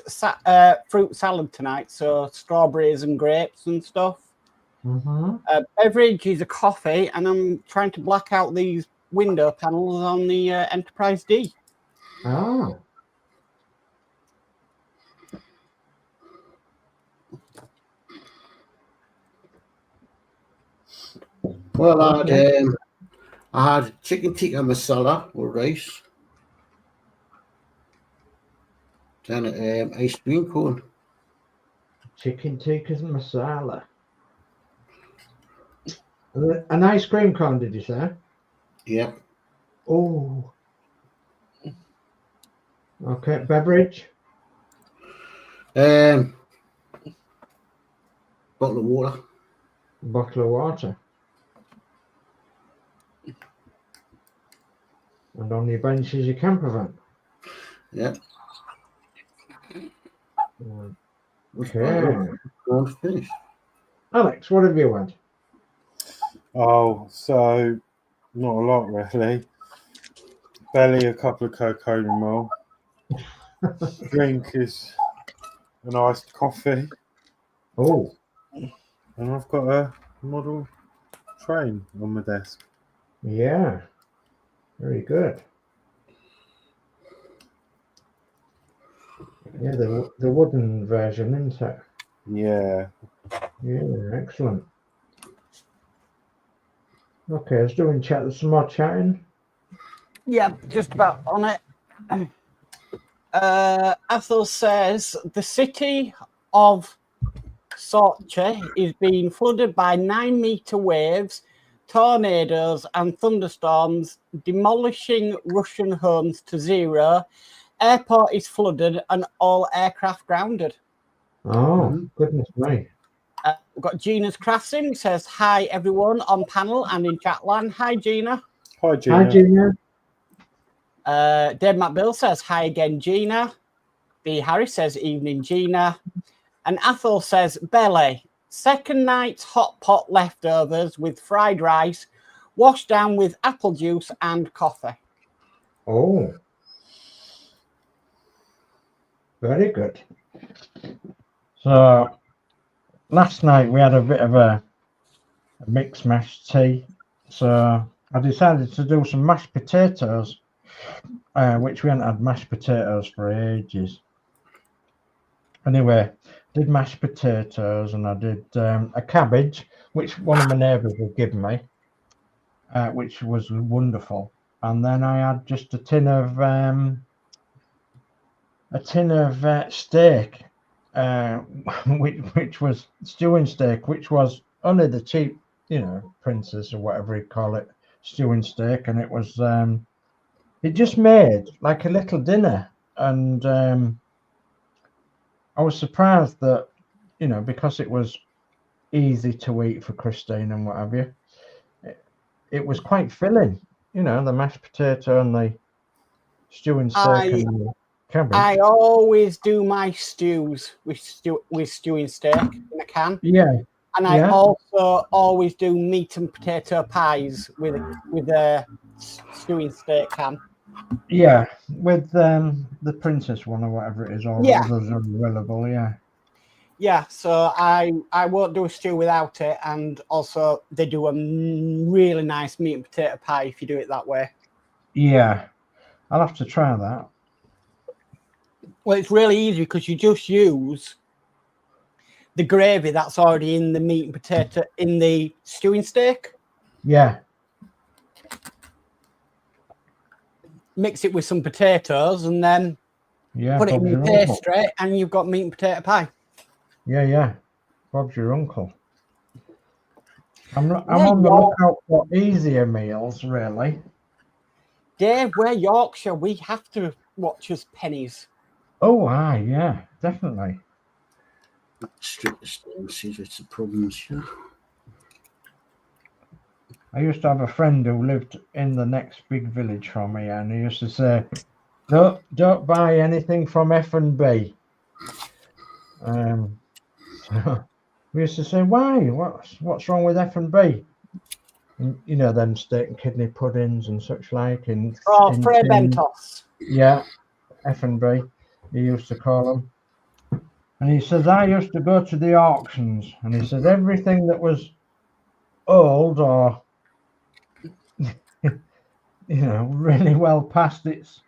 fruit salad tonight, so strawberries and grapes and stuff. Beverage is a coffee, and I'm trying to black out these window panels on the Enterprise D. Oh. Well, I had chicken tikka masala with rice. Then ice cream cone. Chicken tikka masala. An ice cream cone, did you say? Yeah. Oh. Okay, beverage. Bottle of water. Bottle of water. And on your bench is your camper van. Yeah. Okay. Going to finish. Alex, what have you had? Oh, so not a lot really. Belly, a couple of cocoa roll. Drink is an iced coffee. Oh, And I've got a model train on my desk. yeah. Very good. Yeah, the wooden version, isn't it? Yeah. Yeah, excellent. Okay, let's do some more chatting. Yeah, just about on it. Athel says the city of Sochi is being flooded by 9-meter waves, tornadoes, and thunderstorms, demolishing Russian homes to zero. Airport is flooded and all aircraft grounded. Oh, goodness me. We've got Gina's Crafting says hi everyone on panel and in chatland. Hi Gina. Hi, Gina. Hi, Gina. Dave McBill says hi again, Gina. B. Harris says evening, Gina. And Athel says belly. Second night's hot pot leftovers with fried rice, washed down with apple juice and coffee. Oh, very good. So last night we had a bit of a mixed mash tea. So I decided to do some mashed potatoes, which we hadn't had mashed potatoes for ages. Anyway, did mashed potatoes and I did a cabbage, which one of my neighbours had given me, which was wonderful. And then I had just a tin of steak, which was stewing steak, which was only the cheap, Princess or whatever you call it, stewing steak, and it was it just made like a little dinner. And I was surprised that, because it was easy to eat for Christine and what have you, it was quite filling, the mashed potato and the stewing steak and the cabbage. I always do my stews with stewing steak in a can. Yeah. And I also always do meat and potato pies with a stewing steak can. Yeah, with the Princess one or whatever it is, or others are available, Yeah, so I won't do a stew without it, and also they do a really nice meat and potato pie if you do it that way. Yeah, I'll have to try that. Well, it's really easy because you just use the gravy that's already in the meat and potato in the stewing steak. Yeah. Mix it with some potatoes and then put it in the pastry and you've got meat and potato pie. Yeah. Bob's your uncle. I'm on the lookout for easier meals, really. Dave, we're Yorkshire. We have to watch us pennies. Oh, yeah, definitely. See if it's a problem. I used to have a friend who lived in the next big village from me, and he used to say, "Don't buy anything from F&B." We used to say, "Why? What's wrong with F&B?" And, them steak and kidney puddings and such like. Frebentos. Yeah, F&B. He used to call them. And he says, I used to go to the auctions, and he said everything that was old or really well past its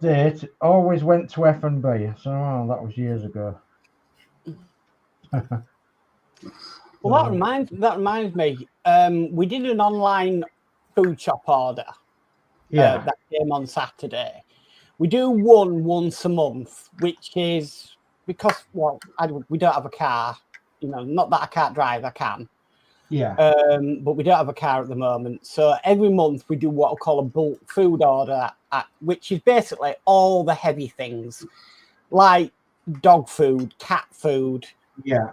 date always went to F&B. So that was years ago. Well, that reminds me. We did an online food shop order. That came on Saturday. We do one once a month, which is because we don't have a car. Not that I can't drive, I can. Yeah. But we don't have a car at the moment. So every month we do what I call a bulk food order, which is basically all the heavy things, like dog food, cat food. Yeah.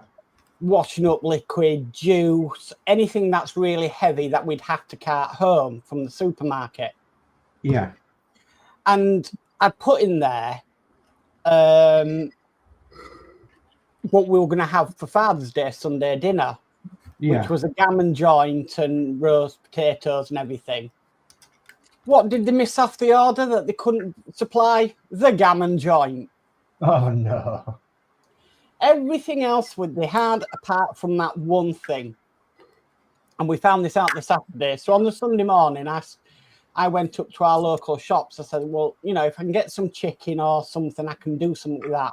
Washing up liquid, juice, anything that's really heavy that we'd have to cart home from the supermarket. Yeah. And I put in there what we were going to have for Father's Day Sunday dinner, which was a gammon joint and roast potatoes and everything. What did they miss off the order that they couldn't supply? The gammon joint. Oh, no. Everything else they had apart from that one thing. And we found this out the Saturday. So on the Sunday morning, I went up to our local shops. I said, well, you know, if I can get some chicken or something, I can do something with that.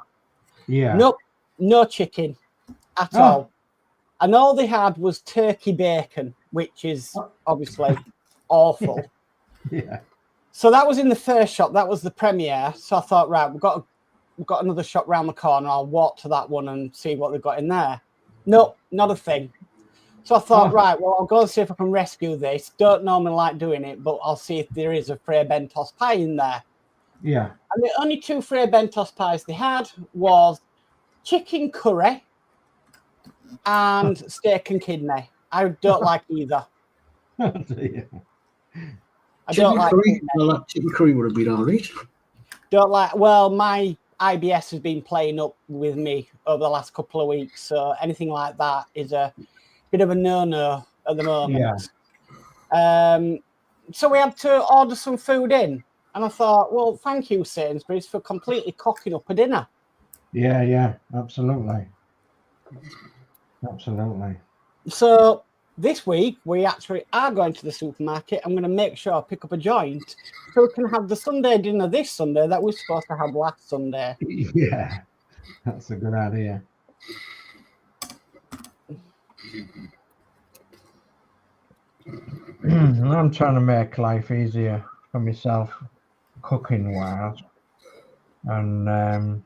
Yeah. Nope, no chicken at all. And all they had was turkey bacon, which is obviously awful. Yeah. So that was in the first shop. That was the premiere. So I thought, right, we've got another shop round the corner. I'll walk to that one and see what they've got in there. Nope, not a thing. So I thought, right, well, I'll go and see if I can rescue this. Don't normally like doing it, but I'll see if there is a Frey Bentos pie in there. Yeah. And the only 2 Frey Bentos pies they had was chicken curry and steak and kidney. I don't like either. Oh, I don't like curry. Well, chicken curry would have been all right. Don't like. Well, my IBS has been playing up with me over the last couple of weeks, so anything like that is a bit of a no-no at the moment. Yeah. So we had to order some food in, and I thought, well, thank you, Sainsbury's, for completely cocking up a dinner. Yeah, yeah, absolutely. Absolutely. So this week, we actually are going to the supermarket. I'm going to make sure I pick up a joint so we can have the Sunday dinner this Sunday that we were supposed to have last Sunday. Yeah, that's a good idea. I'm trying to make life easier for myself, cooking-wise. And,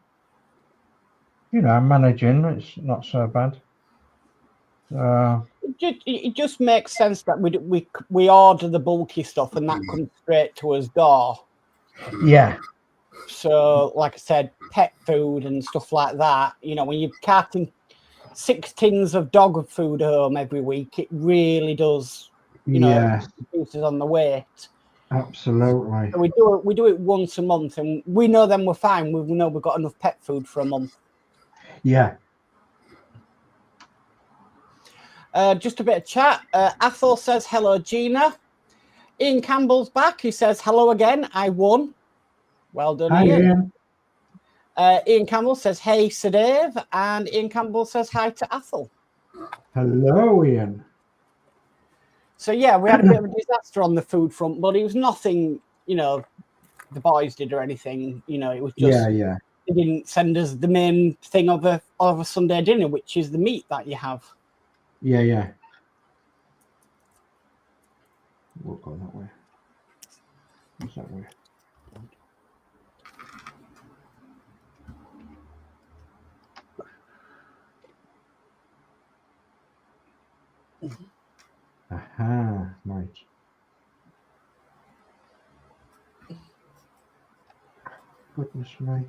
you know, I'm managing. It's not so bad. It just makes sense that we order the bulky stuff and that comes straight to us door. Yeah. So, like I said, pet food and stuff like that. You know, when you're carting 6 tins of dog food home every week, it really does. You know, reduces on the weight. Absolutely. So we do it once a month, and we know then we're fine. We know we've got enough pet food for a month. Yeah. Just a bit of chat. Athol says, hello, Gina. Ian Campbell's back. He says, hello again. I won. Well done, Hi, Ian. Ian Campbell says, hey, Sir Dave. And Ian Campbell says, hi to Athol. Hello, Ian. So, yeah, we had a bit of a disaster on the food front, but it was nothing, you know, the boys did or anything. You know, it was just, yeah. They didn't send us the main thing of a Sunday dinner, which is the meat that you have. Yeah. We'll go that way. What's that way? Aha, right. Goodness me.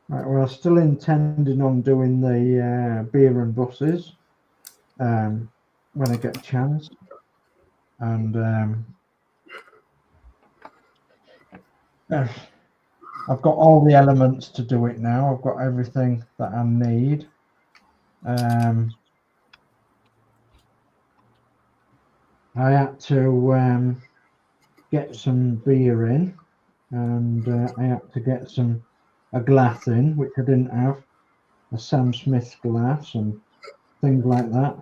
Right, well, I'm still intending on doing the beer and buses when I get a chance. And I've got all the elements to do it now. I've got everything that I need. I had to get some beer in, and I had to get a glass in, which I didn't have, a Sam Smith glass and things like that.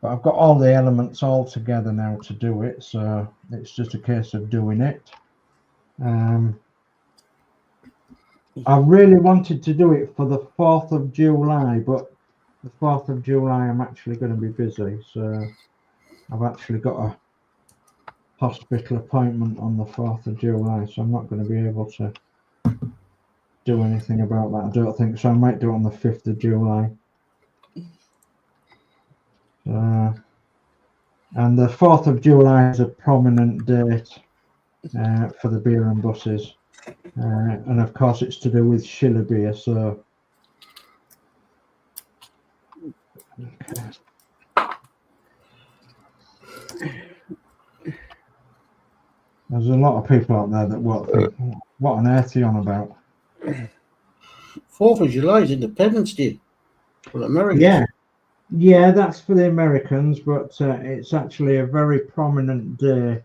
But I've got all the elements all together now to do it, so it's just a case of doing it. I really wanted to do it for the 4th of July, but the 4th of July I'm actually going to be busy, so I've actually got a hospital appointment on the 4th of July, so I'm not going to be able to do anything about that. I don't think so. I might do it on the 5th of July. And the 4th of July is a prominent date for the beer and buses. And of course it's to do with Schiller beer, so there's a lot of people out there that won't think, what on earth are you on about? 4th of July is Independence Day for America. Yeah, that's for the Americans, but it's actually a very prominent day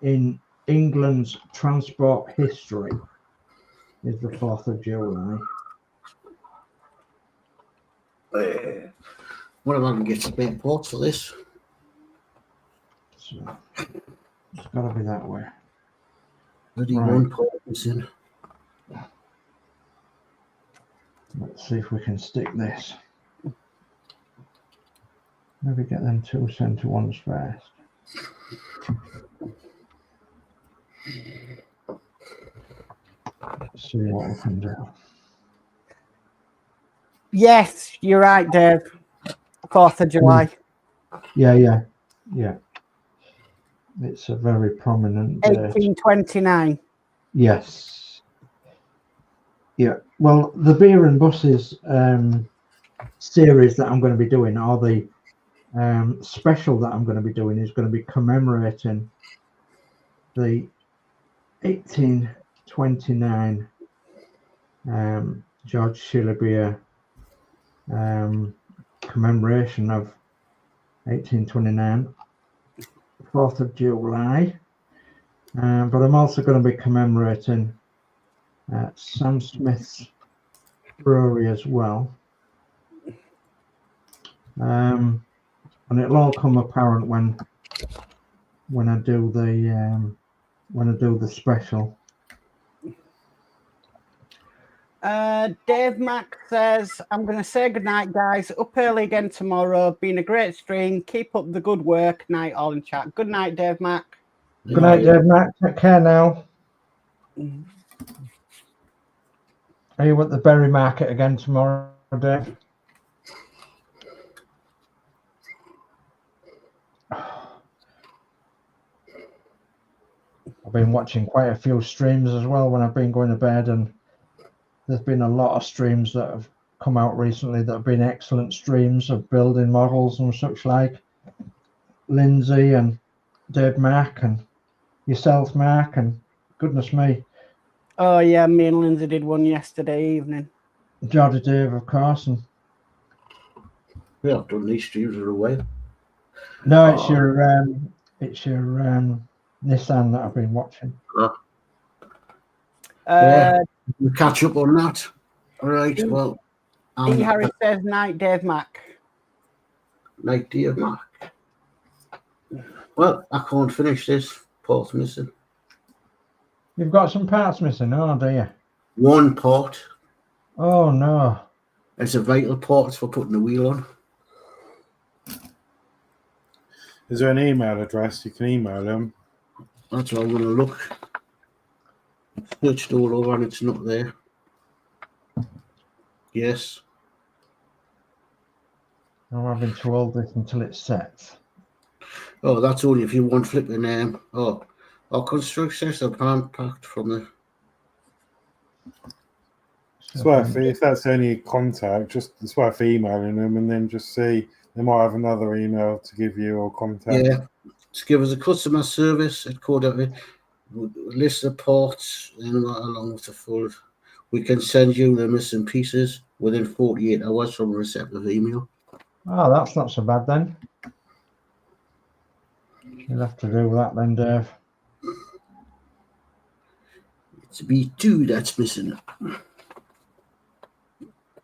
in England's transport history. is the 4th of July. What am I going to get spare ports for this? So it's got to be that way. Bloody Right. one port missing. Let's see if we can stick this. Maybe get them 2 centre ones first. See what we can do. Yes, you're right, Dave. 4th of July. Yeah. It's a very prominent date. 1829. Yes. Yeah. Well, the Beer and Buses series that I'm going to be doing, or the special that I'm going to be doing, is going to be commemorating the 1829 George Shillibeer commemoration of 1829, 4th of July. But I'm also going to be commemorating Sam Smith's brewery as well. And it'll all come apparent when I do the special. Dave Mack says, I'm going to say goodnight, guys. Up early again tomorrow. Been a great stream. Keep up the good work. Night all in chat. Good night, Dave Mack. Good night, Dave Mack. Take care now. Are you at the berry market again tomorrow, Dave? I've been watching quite a few streams as well when I've been going to bed, and there's been a lot of streams that have come out recently that have been excellent streams of building models and such like. Lindsey and Dave Mack and yourself, Mark, and goodness me. Oh, yeah, me and Lindsay did one yesterday evening. Geordie Dave, of course. And We have done these streams for a while. no, it's your Nissan that I've been watching. We'll catch up on that. All right, well. E. Harry says, night, Dave Mack. Night, Dave Mack. Well, I can't finish this. Port's missing. You've got some parts missing, oh dear. One port. Oh no. It's a vital port for putting the wheel on. Is there an email address you can email them? That's what I'm going to look. Searched all over and it's not there. Yes. I'm having to hold this until it sets. Oh, that's only if you want flipping our construction system pan packed from the. It's worth if that's the only contact, it's worth emailing them and then just see. They might have another email to give you or contact. Yeah, just give us a customer service at code of it. List the ports and along with the full. We can send you the missing pieces within 48 hours from a receptive email. Oh, that's not so bad then. You'll have to do that then, Dave. It's B2 that's missing.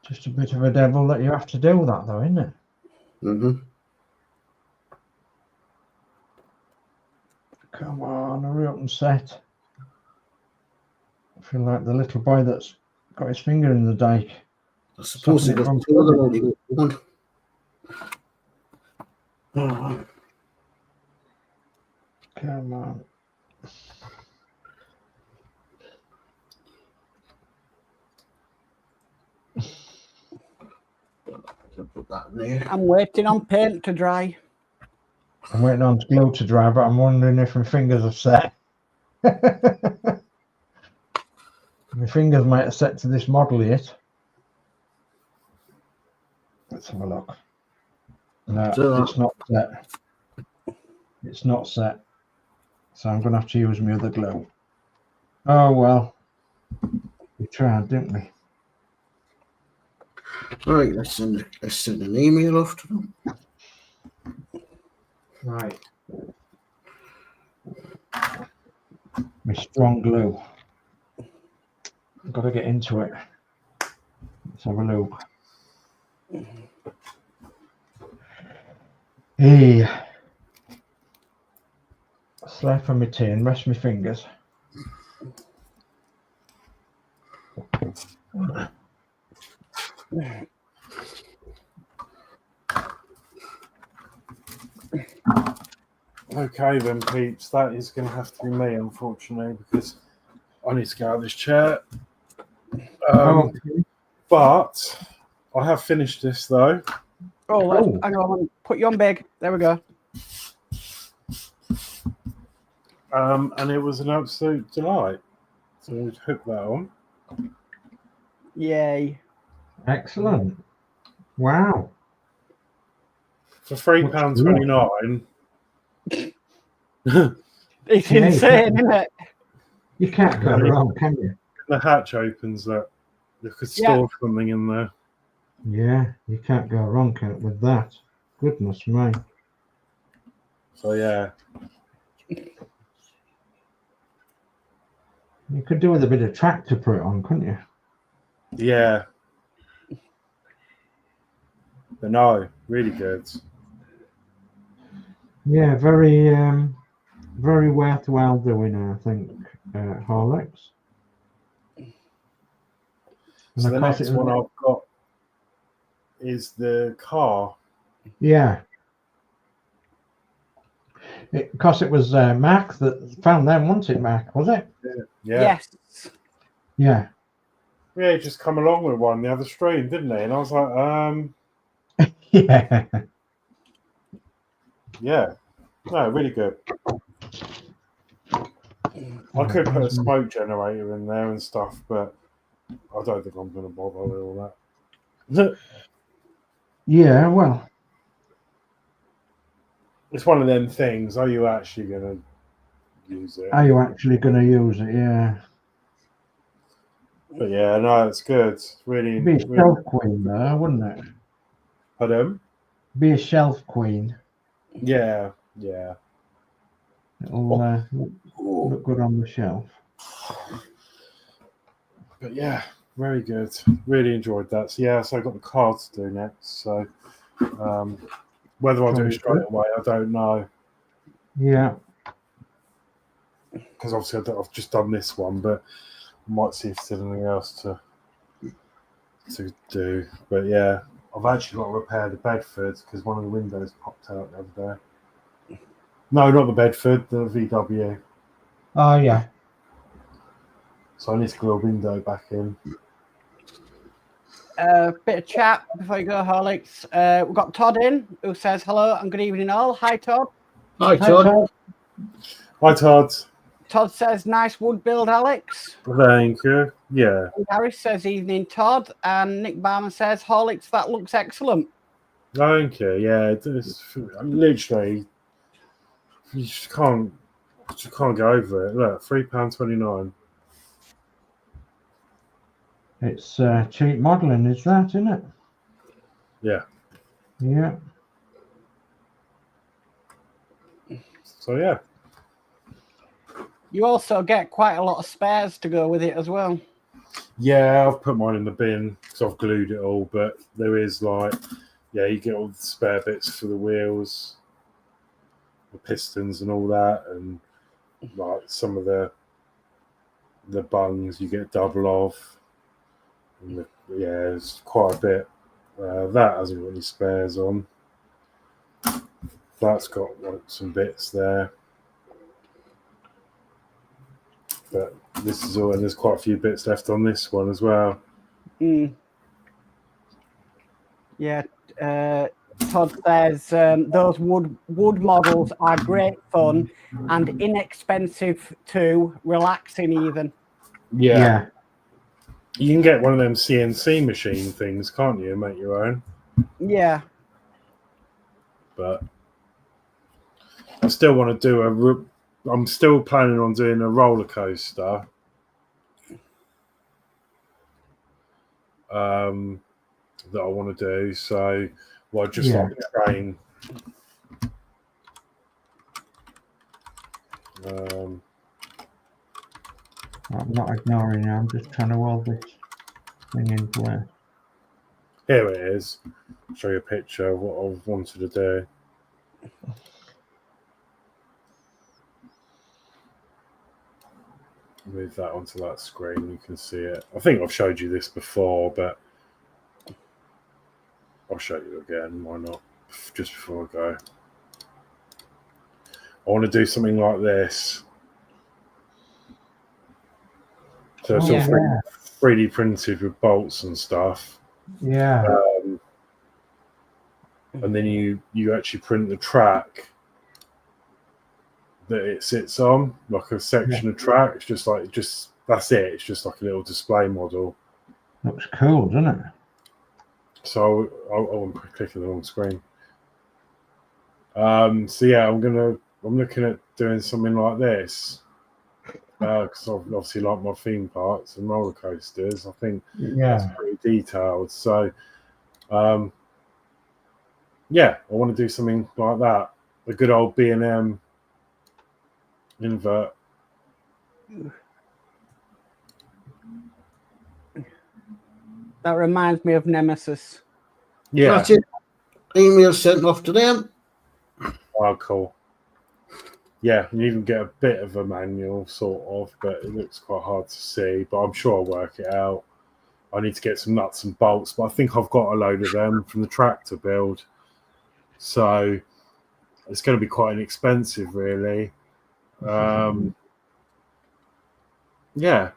Just a bit of a devil that you have to do that though, isn't it? Mm-hmm. Come on, hurry up and set. I feel like the little boy that's got his finger in the dike. I suppose it got two of them only one. Oh. Come on. Put that in there. I'm waiting on paint to dry. I'm waiting on glue to dry, but I'm wondering if my fingers have set. My fingers might have set to this model yet. Let's have a look. No, it's not set. It's not set. So I'm going to have to use my other glue. Oh, well. We tried, didn't we? All right, let's send an email off to them. Right. My strong glue. Got to get into it. Let's have a look. Hey, slide from my tea and rest my fingers. Okay then, peeps, that is going to have to be me, unfortunately, because I need to get out of this chair. But I have finished this, though. Hang on, put you on big. There we go. And it was an absolute delight. So we'd hook that on. Yay. Excellent. Wow. For £3.29. It's insane, isn't it? You can't go wrong, can you? The hatch opens up. You could store something in there. Yeah, you can't go wrong with that. Goodness me. So yeah. You could do with a bit of track to put it on, couldn't you? Yeah. But no, really good. Yeah, very very worthwhile doing, I think, Horlixs. So the next one I've got is the car. Yeah. Because it was Mark that found them, wasn't it, Mark? Was it? Yeah. Yes. Yeah. Yeah, he just come along with one the other stream, didn't he? And I was like, Yeah. yeah. No, really good. I could put a smoke generator in there and stuff, but I don't think I'm going to bother with all that. Yeah, well. It's one of them things. Are you actually going to use it? Are you actually going to use it? Yeah. But yeah, no, it's good. Really. Be a shelf queen, though, wouldn't it? Pardon? Be a shelf queen. Yeah, yeah. It'll look good on the shelf. But yeah, very good. Really enjoyed that. So yeah, so I've got the card to do next. So whether I'll do it straight away, I don't know. Yeah. Because obviously I've just done this one, but I might see if there's anything else to do. But yeah, I've actually got to repair the Bedford because one of the windows popped out the other day. No, not the Bedford, the VW. Oh, yeah. So I need to glue a window back in. Bit of chat before you go, Horlicks. We've got Todd in who says hello and good evening all. Hi, Todd. Hi, Todd. Hi, Todd. Todd says nice wood build, Alex. Thank you. Yeah. And Harris says evening, Todd. And Nick Barman says Horlicks, that looks excellent. Thank you. Yeah, it's literally you just can't go over it. Look, £3.29. It's cheap modelling, is that, isn't it? Yeah. Yeah. So yeah. You also get quite a lot of spares to go with it as well. Yeah, I've put mine in the bin because I've glued it all, but there is like, yeah, you get all the spare bits for the wheels, the pistons and all that, and like some of the bungs you get double of. And yeah, it's quite a bit. That hasn't got any spares on. That's got like some bits there. But this is all, and there's quite a few bits left on this one as well. Mm. Yeah, Todd says those wood models are great fun and inexpensive too, relaxing even. Yeah. You can get one of them CNC machine things, can't you, and make your own? Yeah. But I still want to do I'm still planning on doing a roller coaster. That I want to do. So, well, just like a train. I'm not ignoring you. I'm just trying to hold this thing in place. Here it is. I'll show you a picture of what I wanted to do. Move that onto that screen. You can see it. I think I've showed you this before, but I'll show you again. Why not? Just before I go. I want to do something like this. So it's all 3D printed with bolts and stuff. Yeah. And then you actually print the track that it sits on, like a section of track. It's just that's it. It's just like a little display model. Looks cool, doesn't it? So I'm clicking the wrong screen. So yeah, I'm looking at doing something like this. Because I obviously like my theme parks and roller coasters. I think it's pretty detailed. So, yeah, I want to do something like that. A good old B&M invert. That reminds me of Nemesis. Yeah. That's it. Email sent off to them. Oh, cool. Yeah, you even get a bit of a manual, sort of, but it looks quite hard to see. But I'm sure I'll work it out. I need to get some nuts and bolts, but I think I've got a load of them from the tractor build. So it's going to be quite inexpensive, really. Yeah.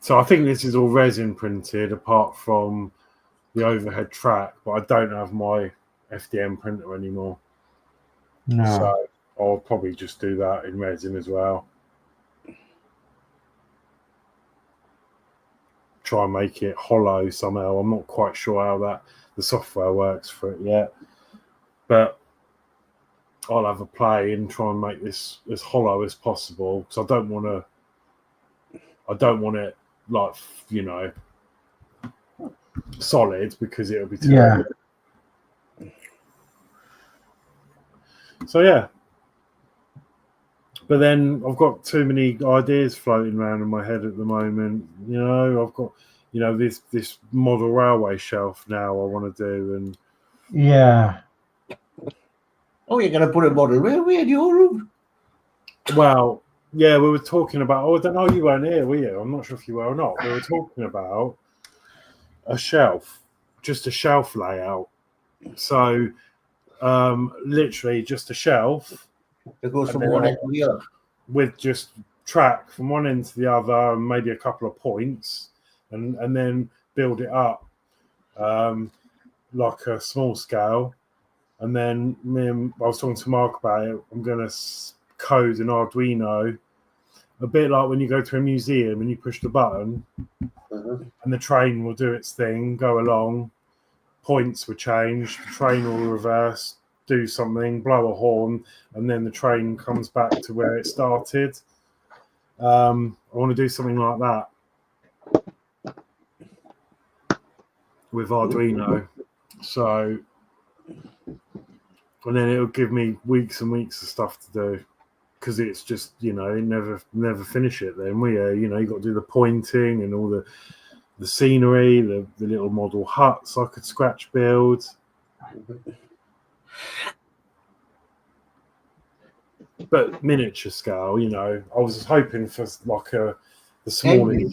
So I think this is all resin printed, apart from the overhead track, but I don't have my FDM printer anymore. No. So I'll probably just do that in resin as well. Try and make it hollow somehow. I'm not quite sure how the software works for it yet, but I'll have a play and try and make this as hollow as possible, because I don't want it like, you know, solid, because it'll be terrible. Yeah. So yeah, but then I've got too many ideas floating around in my head at the moment. You know, I've got, you know, this model railway shelf now I want to do, and yeah. Oh, you're going to put a model railway in your room? well, yeah, we were talking about. Oh, I don't know, you weren't here, were you? I'm not sure if you were or not. We were talking about a shelf, just a shelf layout. So. Literally just a shelf. It goes from one end to the other. With just track from one end to the other, and maybe a couple of points, and then build it up like a small scale. And then I was talking to Mark about it. I'm going to code an Arduino, a bit like when you go to a museum and you push the button, and the train will do its thing, go along. Points will change, the train will reverse, do something, blow a horn, and then the train comes back to where it started. I want to do something like that with Arduino. So, and then it'll give me weeks and weeks of stuff to do, because it's just, you know, never finish it then. You know, you got to do the pointing and all the scenery, the little model huts I could scratch build. But miniature scale, you know. I was hoping for like this morning.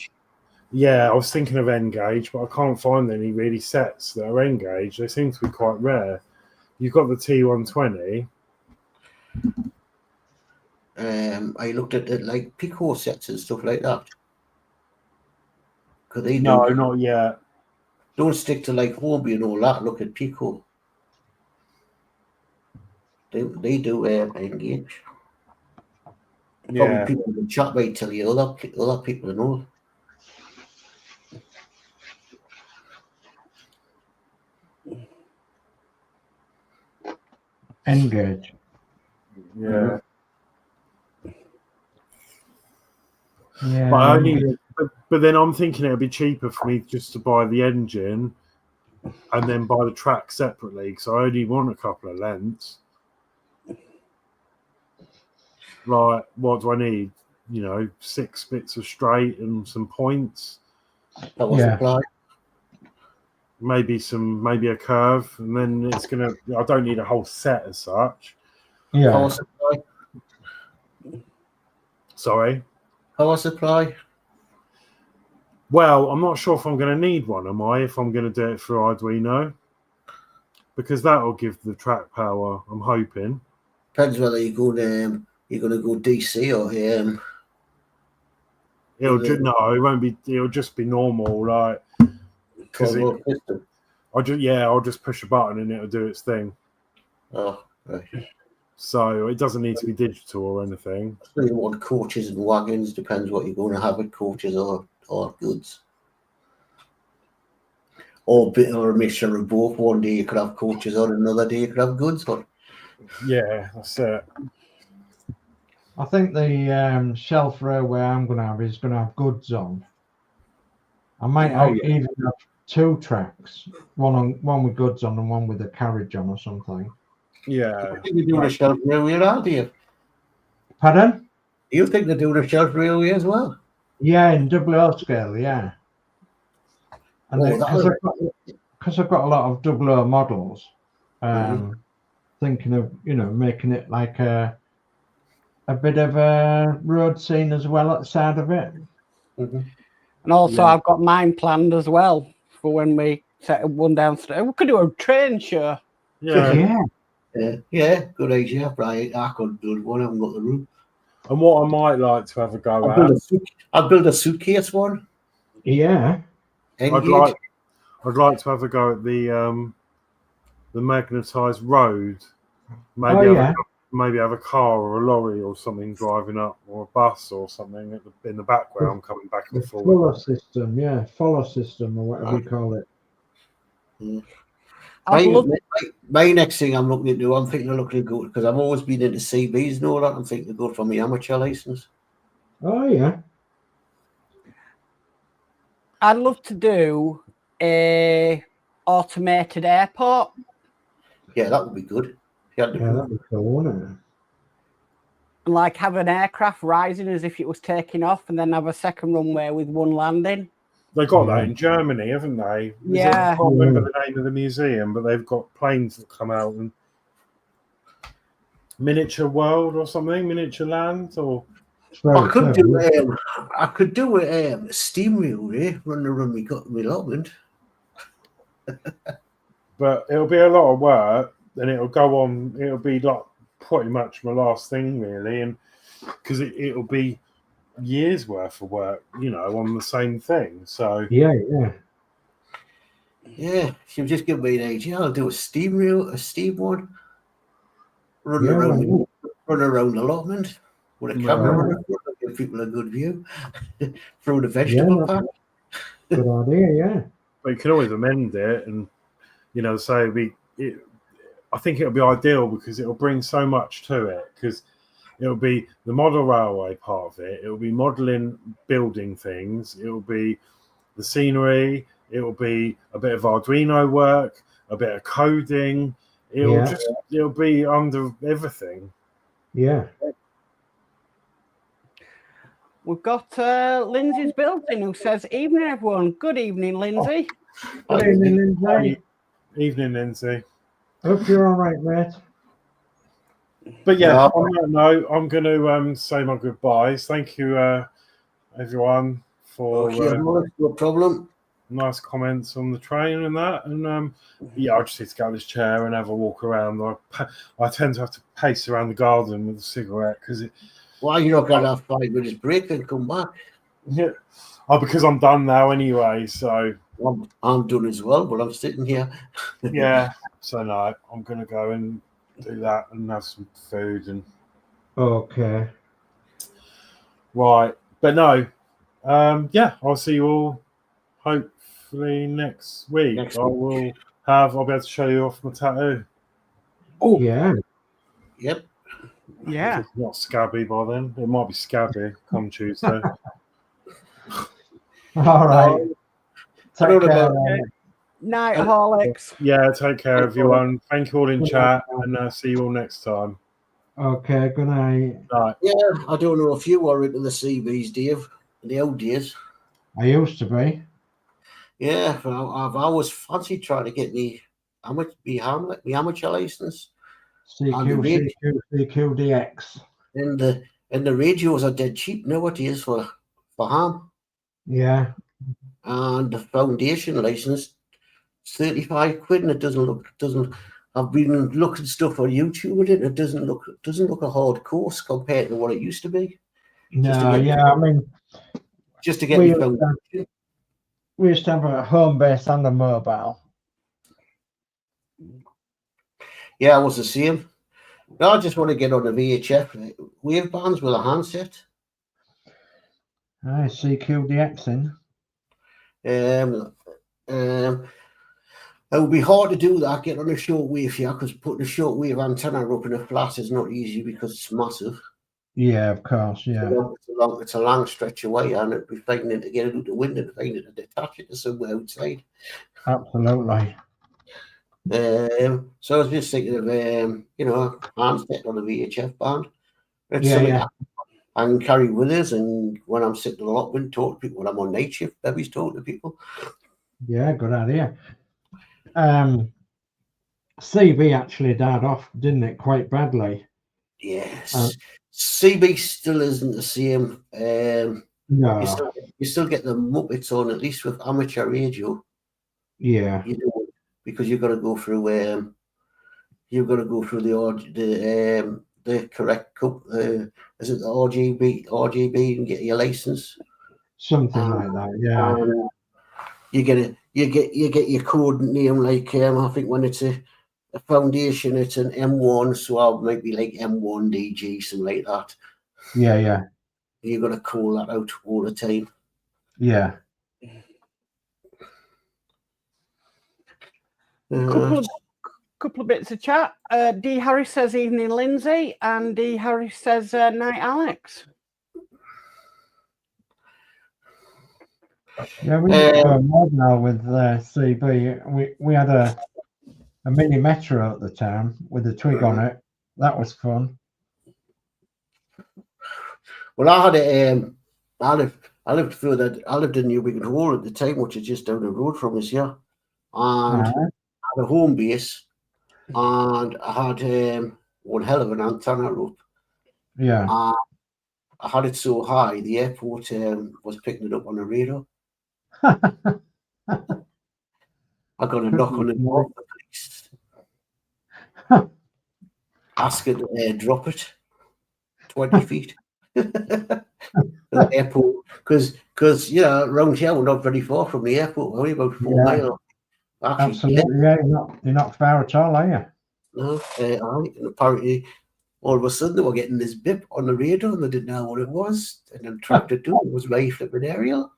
Yeah, I was thinking of N-gauge, but I can't find any really sets that are N-gauge. They seem to be quite rare. You've got the T120. I looked at it like Pico sets and stuff like that. No, not yet. Don't stick to like Hobie and all that. Look at Pico. They do engage. Yeah. Probably people in the chat might tell you other people know. Engage. Yeah. Yeah. But then I'm thinking it'd be cheaper for me just to buy the engine and then buy the track separately, because I only want a couple of lengths. Like, what do I need? 6 bits of straight and some points. That was Yeah. supply. Maybe a curve, and then I don't need a whole set as such. Yeah. Power supply. Sorry. Power supply. Well, I'm not sure if I'm going to need one, am I? If I'm going to do it through Arduino, because that'll give the track power. I'm hoping. Depends whether you're going to go DC or it won't be. It'll just be normal, like because I'll just push a button and it'll do its thing. Oh, right. So it doesn't need to be digital or anything. So you want coaches and wagons? Depends what you're going to have with coaches or goods. Or a mixture of both. One day you could have coaches on, another day you could have goods on. Yeah, that's it. I think the shelf railway I'm going to have is going to have goods on. I might even have 2 tracks, one with goods on and one with a carriage on or something. Yeah. I think you're doing a shelf railway, aren't you? Pardon? You think they're doing a shelf railway as well? Yeah, in WO scale, yeah. And because I've got a lot of WO models, thinking of making it like a bit of a road scene as well at the side of it. Mm-hmm. And also, I've got mine planned as well for when we set one downstairs. We could do a train show. Yeah. Yeah, good idea. Right, I could build one. I haven't got the room. And what I might like to have a go at, I'll build a suitcase one. Yeah. I'd like to have a go at the magnetised road. Maybe have a car or a lorry or something driving up, or a bus or something in the background coming back and forth. Follow system or whatever you call it. My next thing I'm looking into, I'm thinking of looking to go, because I've always been into CBs and all that. I'm thinking to go for my amateur license. Oh yeah. I'd love to do a automated airport. Yeah, that would be good. That'd be cool, wouldn't it? Like have an aircraft rising as if it was taking off, and then have a second runway with one landing. They got that in Germany, haven't they? Yeah. I can't remember the name of the museum, but they've got planes that come out and Miniature World or something, Miniature Land, or I could do a steam railway running around my allotment. But it'll be a lot of work, and it'll go on. It'll be like pretty much my last thing, really, and because it'll be years worth of work, on the same thing. So yeah. She'll just give me an idea. I'll do a steam one, run around the allotment with a camera, give people a good view through the vegetable pack. Good idea, yeah. But you can always amend it, and say I think it'll be ideal because it'll bring so much to it, because it'll be the model railway part of it. It'll be modelling, building things. It'll be the scenery. It'll be a bit of Arduino work, a bit of coding. It'll be under everything. Yeah. We've got Lindsey's building who says, "Evening, everyone." Good evening, Lindsey. Good evening, Lindsey. Evening, Lindsey. Hope you're all right, mate. But yeah, on that note, I'm going to say my goodbyes. Thank you, everyone, for no problem. Nice comments on the train and that. And I just need to get out of this chair and have a walk around. I tend to have to pace around the garden with a cigarette because Why you're not going to have 5 minutes break and come back? Yeah. Because I'm done now anyway. So I'm done as well, but I'm sitting here. Yeah. So no, I'm going to go and do that and have some food and. Okay. Right, but no, I'll see you all hopefully next week. I'll be able to show you off my tattoo. Oh yeah. Yep. Yeah. If it's not scabby by then. It might be scabby come Tuesday. All right. Take care. Night, Horlixs. Yeah, take care, everyone. Thank you all in chat, and see you all next time. Okay, good night. Right. Yeah, I don't know if you are into the CBs, Dave, in the old days. I used to be. Yeah, I've always fancied trying to get me amateur license. CQ, CQ, DX. And the radios are dead cheap nowadays for ham. Yeah. And the foundation license, 35 quid, and it doesn't. I've been looking stuff on YouTube with it. It doesn't look a hard course compared to what it used to be. No, yeah, I mean, just to get me foundation. We used to have a home base and a mobile. Yeah, I was the same. No, I just want to get on the VHF wave bands with a handset. I CQDX in. It would be hard to do that, get on a short wave here, because putting a short wave antenna up in a flat is not easy because it's massive. Yeah, of course, yeah. It's a long stretch away, and it'd be finding to get it out the window and finding to detach it to somewhere outside. Absolutely. So I was just thinking of handset on a VHF band. It's yeah. I can carry with us, and when I'm sitting in the allotment, talk to people. When I'm on night shift, baby's talking to people. Yeah, good idea. CB actually died off, didn't it, quite badly? Yes. CB still isn't the same. No. You still get the Muppets on, at least with amateur radio. Yeah. You know, because you've got to go through the correct is it the RGB and get your license? Something like that, yeah. You get your code name, like I think when it's a foundation, it's an M1, so I might be like M1DG, something like that. Yeah. You've got to call that out all the time. Yeah. Couple of bits of chat. D. Harris says evening, Lindsay, and D. Harris says night, Alex. Yeah, we did go more now with CB. We had a mini metro at the time with a twig on it. That was fun. Well, I had I lived in New Wigan Hall at the time, which is just down the road from us here, and I had a home base, and I had one hell of an antenna up. Yeah. I had it so high, the airport was picking it up on the radar. I got a knock on the door. Ask it to drop it 20 feet. The airport, because around here we're not very far from the airport. We're only about 4 miles. Actually, absolutely, yeah. You're not far at all, are you? No, and apparently all of a sudden they were getting this bip on the radar and they didn't know what it was, and then tracked it down. It was my flipping aerial.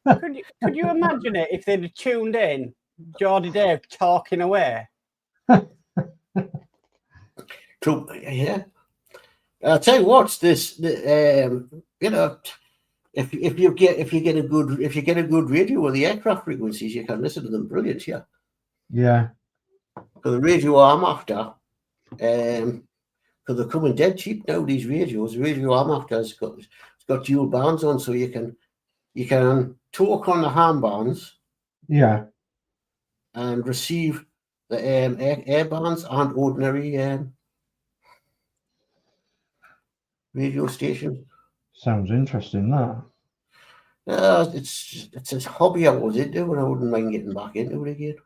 Could you imagine it if they'd have tuned in, Geordie Dave talking away? True, yeah. I'll tell you what, if you get a good radio with the aircraft frequencies, you can listen to them brilliant, yeah. Yeah. For the radio I'm after, because they're coming dead cheap now, these radios. The radio I'm after it's got dual bands on, so you can talk on the ham bands, yeah, and receive the air bands and ordinary radio station. Sounds interesting, that. It's a hobby I was into, and I wouldn't mind getting back into it again.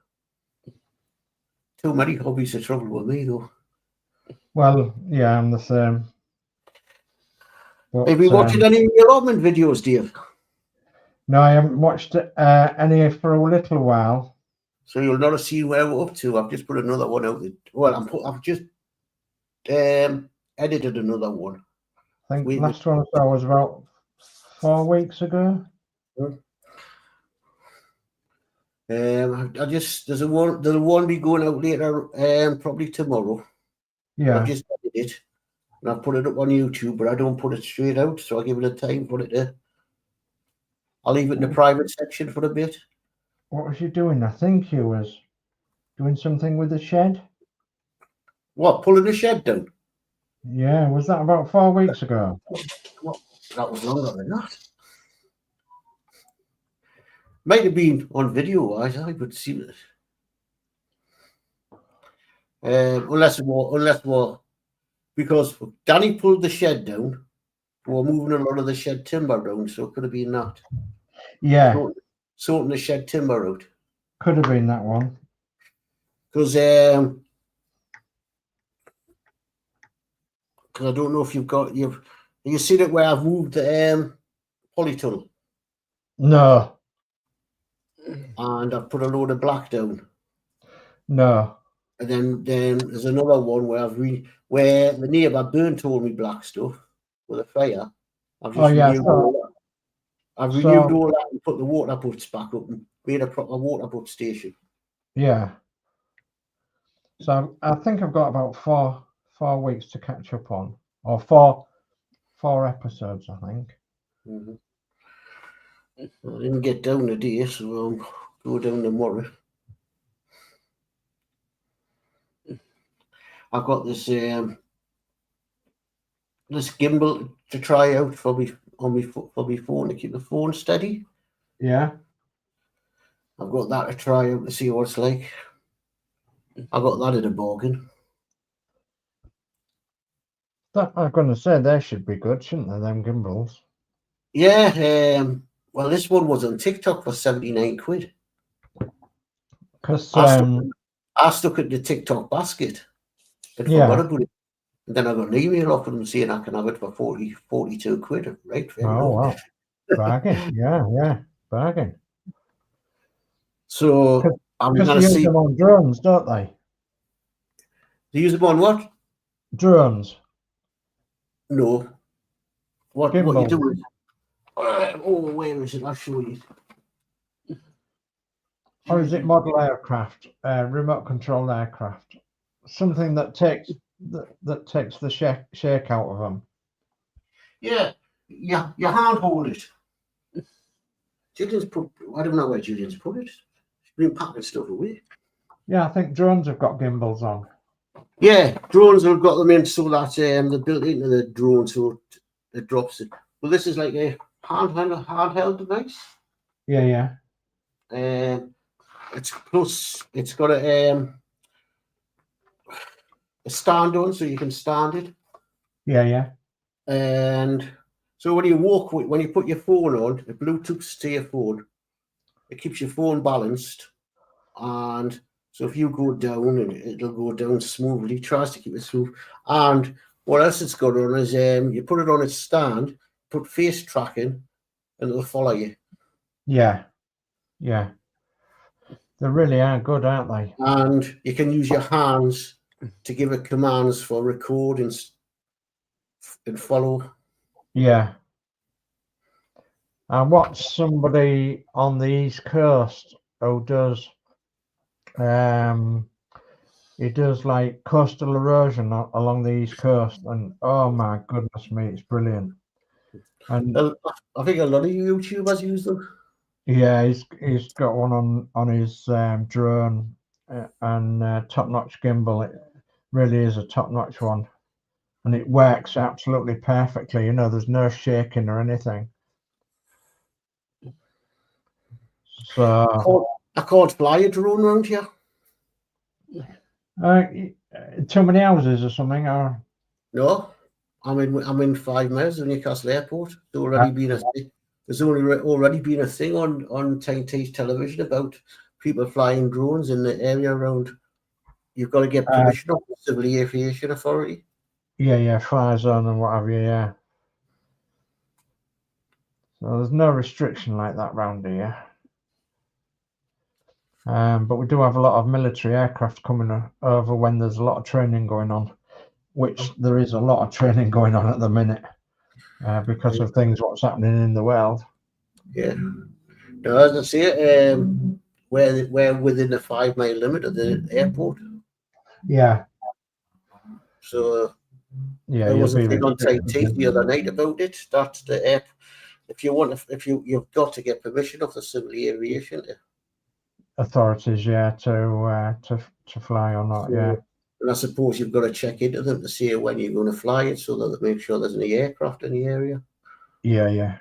Too many hobbies to trouble with me, though. Well, yeah, I'm the same. But, have you watched any of your allotment videos, Dave? No, I haven't watched any for a little while. So you'll not have seen where we're up to. I've just put another one out. Well, I've just edited another one. I think the last one I saw was about 4 weeks ago. There's one be going out later, probably tomorrow. Yeah. I've just edited it, and I've put it up on YouTube, but I don't put it straight out, so I give it a time for it to. I'll leave it in the private section for a bit. What was you doing? I think you was doing something with the shed. What, pulling the shed down? Yeah, was that about 4 weeks ago? That was longer than that. Might have been on video. I could see it. Unless because Danny pulled the shed down. We're moving a lot of the shed timber down, so it could have been that. Yeah, Sorting the shed timber out. could have been that one. Because I don't know if you seen it where I've moved the polytunnel. No, And I've put a load of black down. no. And then there's another one where where the neighbour burnt all me black stuff with a fire. I've just renewed all that. I've renewed all that and put the water butts back up and made a proper water butt station. Yeah. So I think I've got about four weeks to catch up on, or four episodes, I think. Mm-hmm. I didn't get down today, so I'll go down tomorrow. I've got this this gimbal to try out for me phone to keep the phone steady. Yeah. I've got that to try out to see what it's like. I got that at a bargain. I'm going to say they should be good, shouldn't they? Them gimbals. Yeah. Well, this one was on TikTok for 79 quid. Because I stuck it in the TikTok basket. And forgot about it. And then I got an email off them saying I can have it for 42 quid. Right? Oh, wow. Bargain. Yeah. Bargain. So I'm going to see them on drones, don't they? They use them on what? Drones. No. What you do? Where is it? I'll show you. Or is it model aircraft, remote control aircraft? Something that takes the shake out of them. Yeah, you hand hold it. Julian's I don't know where Julian's put it. She's been packing stuff away. Yeah, I think drones have got gimbals on. Yeah, drones have got them in so that they're built into the drone so it drops it. Well, this is like a handheld device. Yeah. It's got a stand on so you can stand it. Yeah. And so when you put your phone on, it Bluetooths to your phone. It keeps your phone balanced, and so if you go down, it'll go down smoothly. It tries to keep it smooth. And what else it's got on is you put it on its stand, put face tracking, and it'll follow you. Yeah. They really are good, aren't they? And you can use your hands to give it commands for record and follow. Yeah. I watched somebody on the East Coast who does he does like coastal erosion along the East Coast, and oh my goodness me, it's brilliant. And I think a lot of YouTubers use them. Yeah, he's got one on his drone and top-notch gimbal. It really is a top-notch one, and it works absolutely perfectly. You know, there's no shaking or anything. So I can't fly a drone around here. Too many houses or something, or no? I'm in 5 miles of Newcastle Airport. There's already been a thing on Tai's television about people flying drones in the area around. You've got to get permission of the Civil Aviation Authority. Yeah, fire zone and what have you. Yeah. So there's no restriction like that round here. But we do have a lot of military aircraft coming over when there's a lot of training going on, which there is a lot of training going on at the minute because of what's happening in the world. Yeah. No, as I say, we're within the 5 mile limit of the airport. Yeah. So yeah, there was a thing on Tay the other night about it. That's the air. If you've got to get permission of the Civil Aviation Authorities, to fly or not, yeah. And I suppose you've got to check into them to see when you're going to fly it, so that they make sure there's any aircraft in the area. Yeah, yeah.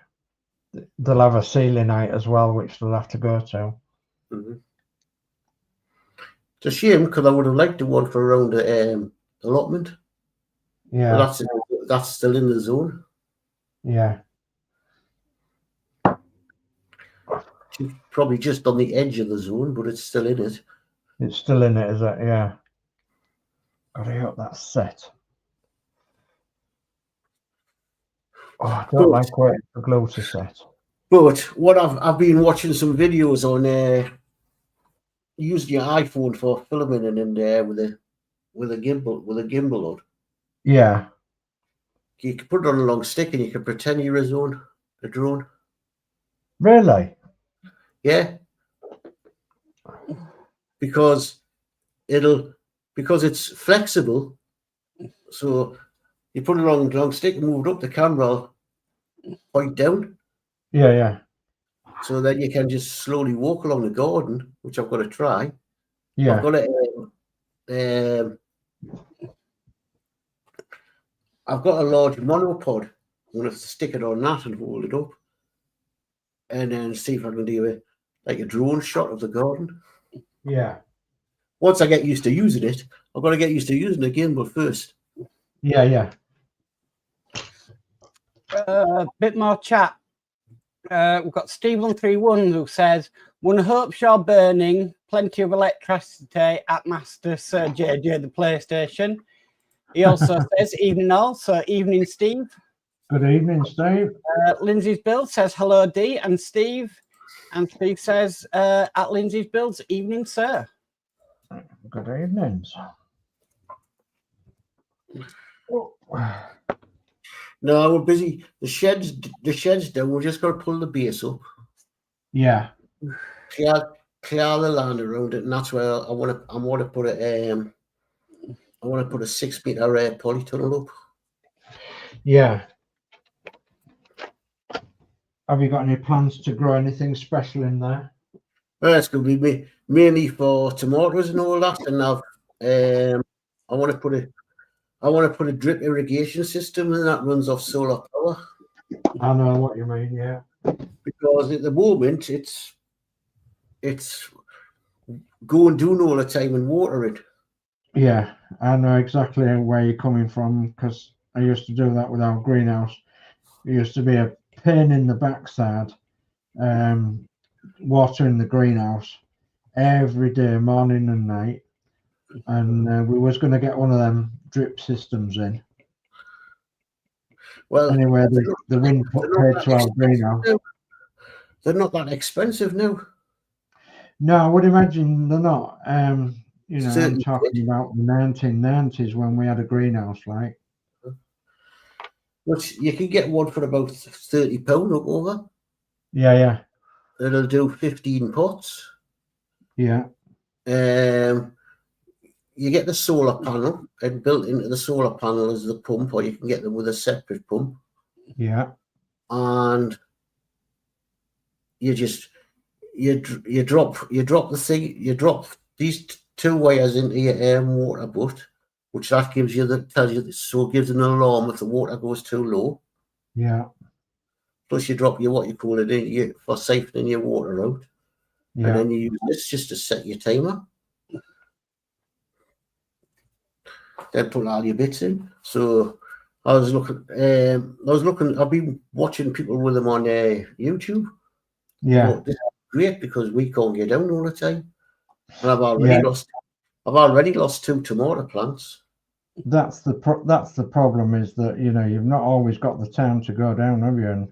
They'll have a ceiling height as well, which they'll have to go to. Mm-hmm. It's a shame, because I would have liked the one for around the allotment. Yeah. But that's still in the zone. Yeah. It's probably just on the edge of the zone, but it's still in it. It's still in it, is it? Yeah. God, I hope that's set. Oh, I don't like waiting for glue to set. But what I've been watching some videos on using your iPhone for filming and with a gimbal on. Yeah. You can put it on a long stick and you can pretend you're a drone. Really? Yeah. Because it's flexible. So you put it on a long stick and move it up, the camera point down. Yeah, yeah. So then you can just slowly walk along the garden, which I've got to try. Yeah. I've got a large monopod. I'm going to stick it on that and hold it up, and then see if I can do a drone shot of the garden. Yeah. Once I get used to using it, I've got to get used to using the gimbal first. Yeah, yeah. Bit more chat. We've got Steve131 who says, "One hopes you're burning plenty of electricity at Master Sir JJ the PlayStation." He also says, "Evening all." So evening, Steve. Good evening, Steve. Lindsey's Build says, "Hello, D and Steve." And Steve says, "At Lindsey's Builds, evening, sir." Good evenings. Oh. No, we're busy. The shed's down. We're just going to pull the base up. Yeah. Clear the land around it, and that's where I want to put a 6 meter polytunnel up. Yeah. Have you got any plans to grow anything special in there? Well, it's going to be mainly for tomatoes and all that, and I want to put a drip irrigation system, and that runs off solar power. I know what you mean, yeah. Because at the moment it's going down all the time and water it. Yeah, I know exactly where you're coming from, because I used to do that with our greenhouse. It used to be a pain in the backside, watering the greenhouse every day, morning and night. And we was going to get one of them drip systems in. Well, anyway, the wind paid to our greenhouse. They're not that expensive now. No, I would imagine they're not. You know, Certainly. I'm talking about the 1990s when we had a greenhouse, like. Which you can get one for about £30 up over. Yeah, yeah. It'll do 15 pots. Yeah. You get the solar panel, and built into the solar panel is the pump, or you can get them with a separate pump. Yeah. And you drop these two wires into your water butt, which that gives you it gives an alarm if the water goes too low. Yeah. Plus you drop what you call it in for siphoning your water out. Yeah. And then you use this just to set your timer. Then put all your bits in. So I've been watching people with them on YouTube. Yeah. But this is great because we can't get down all the time. And I've already lost 2 tomato plants. That's the problem, is that, you know, you've not always got the time to go down, have you,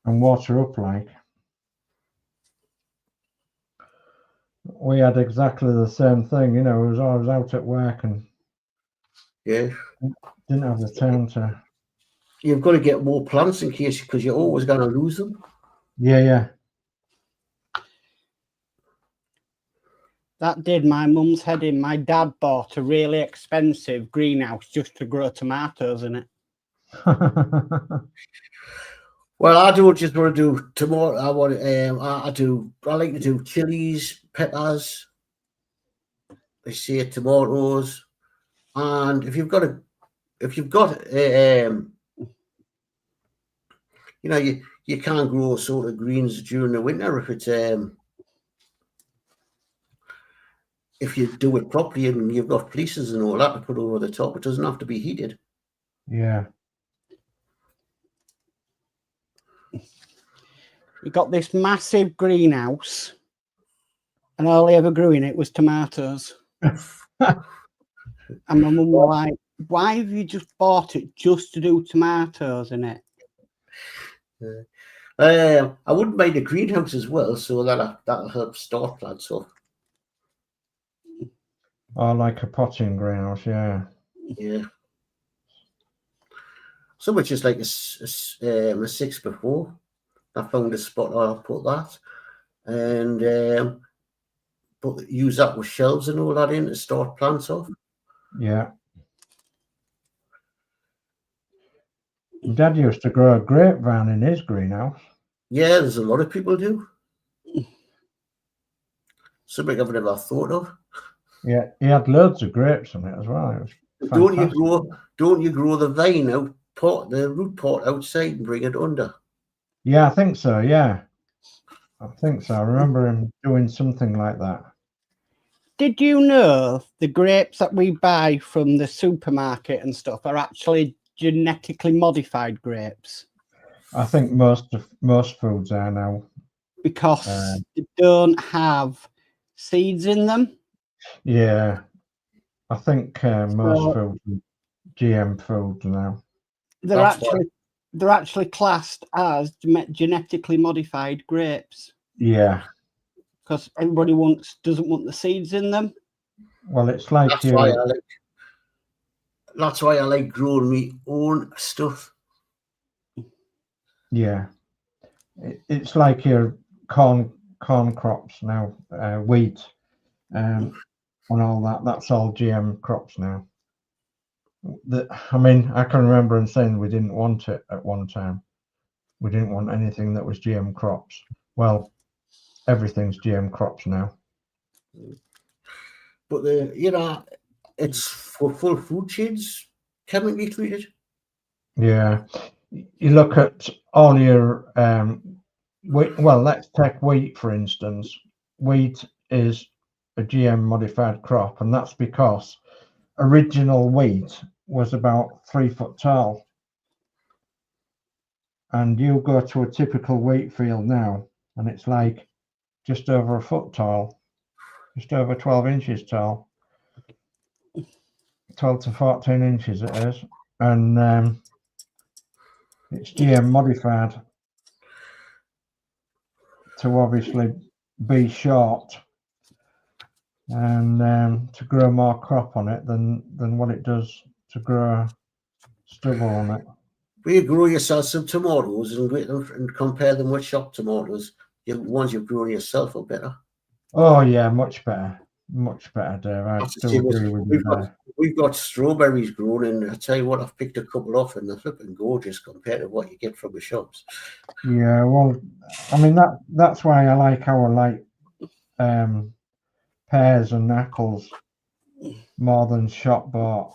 and water up, like. We had exactly the same thing, you know. I was out at work and yeah, didn't have the time to. You've got to get more plants in case, because you're always going to lose them. Yeah, yeah. That did my mum's head in. My dad bought a really expensive greenhouse just to grow tomatoes in it. Well, I don't just want to do tomato. I like to do chilies, peppers, I say tomatoes, and if you've got you know, you can't grow sort of greens during the winter if it's if you do it properly and you've got fleeces and all that to put over the top. It doesn't have to be heated. Yeah. We got this massive greenhouse, and all I ever grew in it was tomatoes. And my mum was like, "Why have you just bought it just to do tomatoes in it?" I wouldn't mind a greenhouse as well, so that'll help start plants off. Oh, like a potting greenhouse, yeah. Yeah. So much just like a 6x4. I found a spot I'll put that, and use that with shelves and all that in to start plants off. Yeah. Dad used to grow a grapevine in his greenhouse. Yeah, there's a lot of people do. Something I've never thought of. Yeah, he had loads of grapes on it as well. It was Don't fantastic. you grow the vine out, the root pot outside and bring it under? Yeah, I think so. Yeah, I think so. I remember him doing something like that. Did you know the grapes that we buy from the supermarket and stuff are actually genetically modified grapes? I think most foods are now, because they don't have seeds in them. Yeah, I think most foods are GM foods now. They're actually classed as genetically modified grapes. Yeah, because everybody doesn't want the seeds in them. Well, it's like that's why I like growing my own stuff. Yeah, it's like your corn crops now, wheat, and all that. That's all GM crops now. I mean, I can remember him saying we didn't want it at one time. We didn't want anything that was GM crops. Well, everything's GM crops now. But it's for full food chains, chemically treated. Yeah, you look at all your wheat. Well, let's take wheat for instance. Wheat is a GM modified crop, and that's because original wheat was about 3 foot tall. And you go to a typical wheat field now, and it's like just over a foot tall, just over 12 inches tall, 12 to 14 inches it is. And it's GM modified to obviously be short and to grow more crop on it than what it does to grow stubble on it. Will you grow yourself some tomatoes and compare them with shop tomatoes? The ones you've grown yourself are better. Oh yeah, much better, Dave. I still agree with you there. We've got strawberries grown, and I tell you what, I've picked a couple off, and they're flipping gorgeous compared to what you get from the shops. Yeah, well, I mean that's why I like our pears and apples more than shop bought.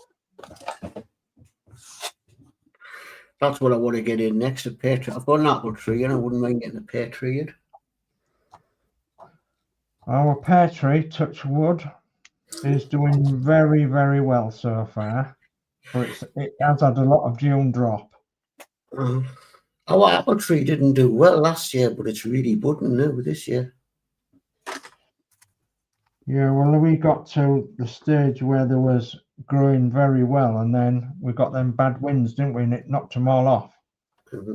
That's what I want to get in next. A pear tree. I've got an apple tree, and I wouldn't mind getting a pear tree in. Our pear tree, touch wood, is doing very, very well so far, but it has had a lot of June drop. Our apple tree didn't do well last year, but it's really budding now this year. Yeah, well, we got to the stage where there was growing very well, and then we got them bad winds, didn't we? And it knocked them all off. Mm-hmm.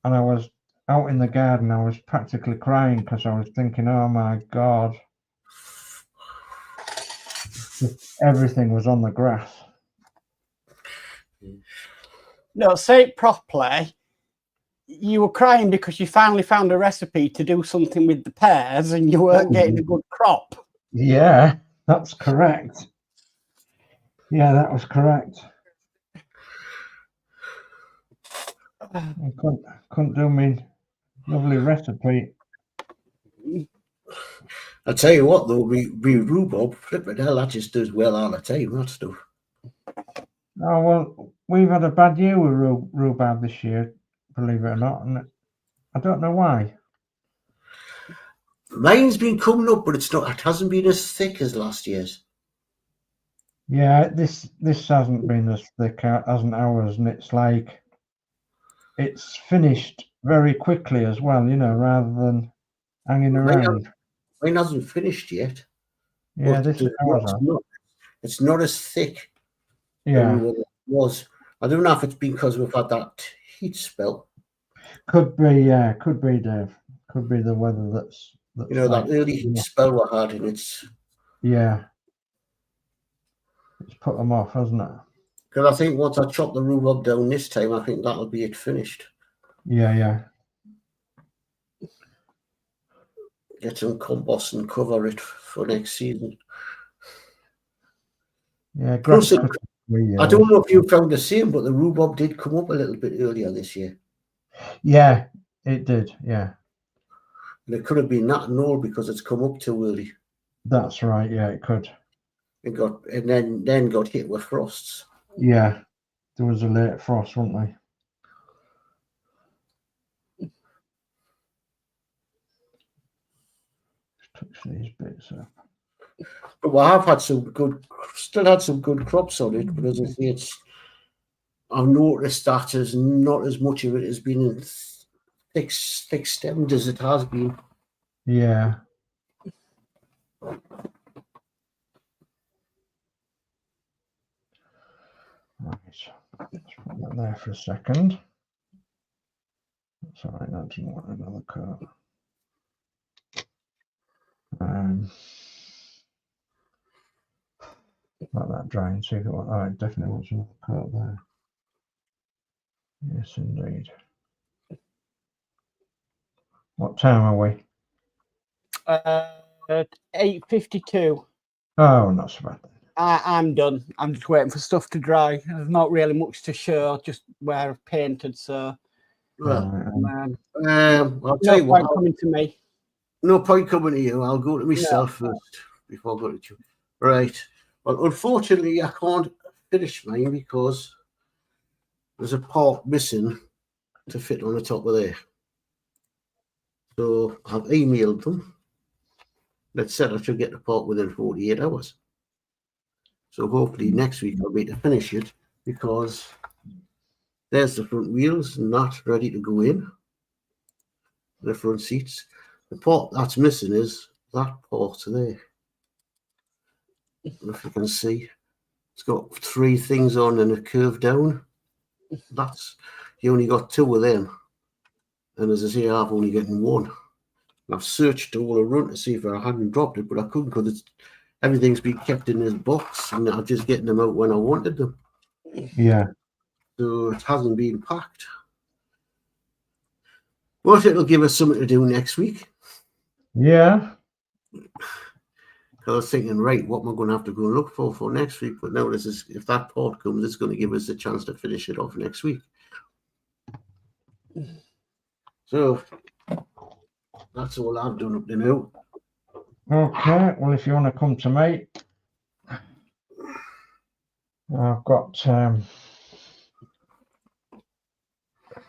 And I was out in the garden, I was practically crying because I was thinking, oh my God, everything was on the grass. No, say it properly. You were crying because you finally found a recipe to do something with the pears and you weren't getting a good crop. Yeah, that's correct. Yeah, that was correct. I couldn't do me lovely recipe. I tell you what, though, we rhubarb, flipping hell, that just does well all the time, that stuff. Oh, well, we've had a bad year with rhubarb this year, believe it or not, and I don't know why. Mine's been coming up, but it hasn't been as thick as last year's. Yeah, this hasn't been as thick, hasn't ours, and it's like it's finished very quickly as well, you know, rather than hanging around. Mine hasn't finished yet. Yeah, but this is ours. it's not as thick Yeah, as it was. I don't know if it's because we've had that heat spell. could be. Yeah, could be, Dave. Could be the weather that's You know, like, that early heat spell we had, and it's put them off, hasn't it? because I think once I chop the rhubarb down this time, I think that'll be it finished. Yeah. Get some compost and cover it for next season. Yeah, Plus, I don't know if you found the same, but the rhubarb did come up a little bit earlier this year. Yeah, it did. Yeah, And it could have been that and all because it's come up too early. that's right. Yeah, it could. It got and then got hit with frosts. Yeah, there was a late frost, wasn't there? Touch these bits up. But we have had still had some good crops on it, but as I say, I've noticed that there's not as much of it has been in thick stemmed as it has been. Yeah. Right, let's put that there for a second. That's all right, that doesn't want another coat. Let that dry and see if it wants. Oh, it definitely wants another coat there. Yes, indeed. What time are we? 8:52. Oh, not so bad. I'm done. I'm just waiting for stuff to dry. There's not really much to show, just where I've painted. So, I'll no tell you point what. coming to me. No point coming to you. I'll go to myself first before I go to you. Right. Well, unfortunately, I can't finish mine because there's a part missing to fit on the top of there. So I've emailed them. That said I should get the part within 48 hours. So hopefully next week I'll be able to finish it because there's the front wheels and that's ready to go in. The front seats. The part that's missing is that part there. If you can see, it's got 3 things on and a curve down. You only got 2 of them. And as I say, I've only gotten 1. And I've searched all around to see if I hadn't dropped it, but I couldn't because everything's been kept in this box and I'm just getting them out when I wanted them. Yeah. So it hasn't been packed. But it'll give us something to do next week. Yeah. I was thinking, right, what am I going to have to go and look for next week? But now if that part comes, it's going to give us a chance to finish it off next week. So that's all I've done up to now. Okay. Well, if you want to come to me, I've got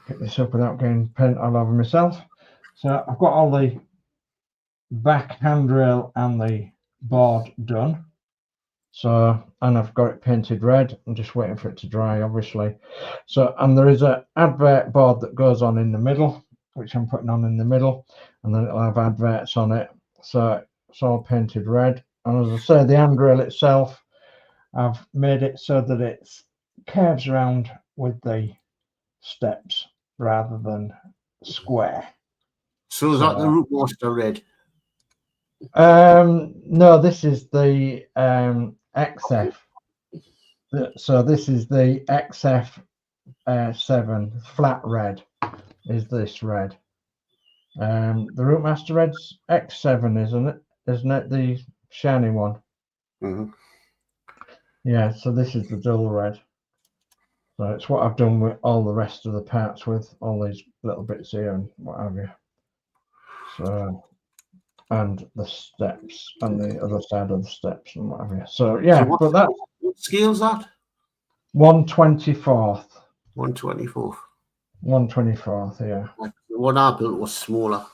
pick this up without getting paint all over myself. So I've got all the back handrail and the board done. So, and I've got it painted red. I'm just waiting for it to dry, obviously. So, and there is an advert board that goes on in the middle, which I'm putting on in the middle, and then it'll have adverts on it. So it's all painted red. And as I say, the handrail itself, I've made it so that it curves around with the steps rather than square. So is that the Root Master red? No, this is the XF. So this is the XF7 flat red. Is this red? The Rootmaster Red's X7, isn't it? Isn't it the shiny one? Mm-hmm. Yeah. So this is the dull red. So it's what I've done with all the rest of the parts with all these little bits here and what have you. So and the steps and the other side of the steps and whatever. So yeah, So but that what scale's that? 1/24th. 1/24. 1/24th, yeah. The one I built was smaller,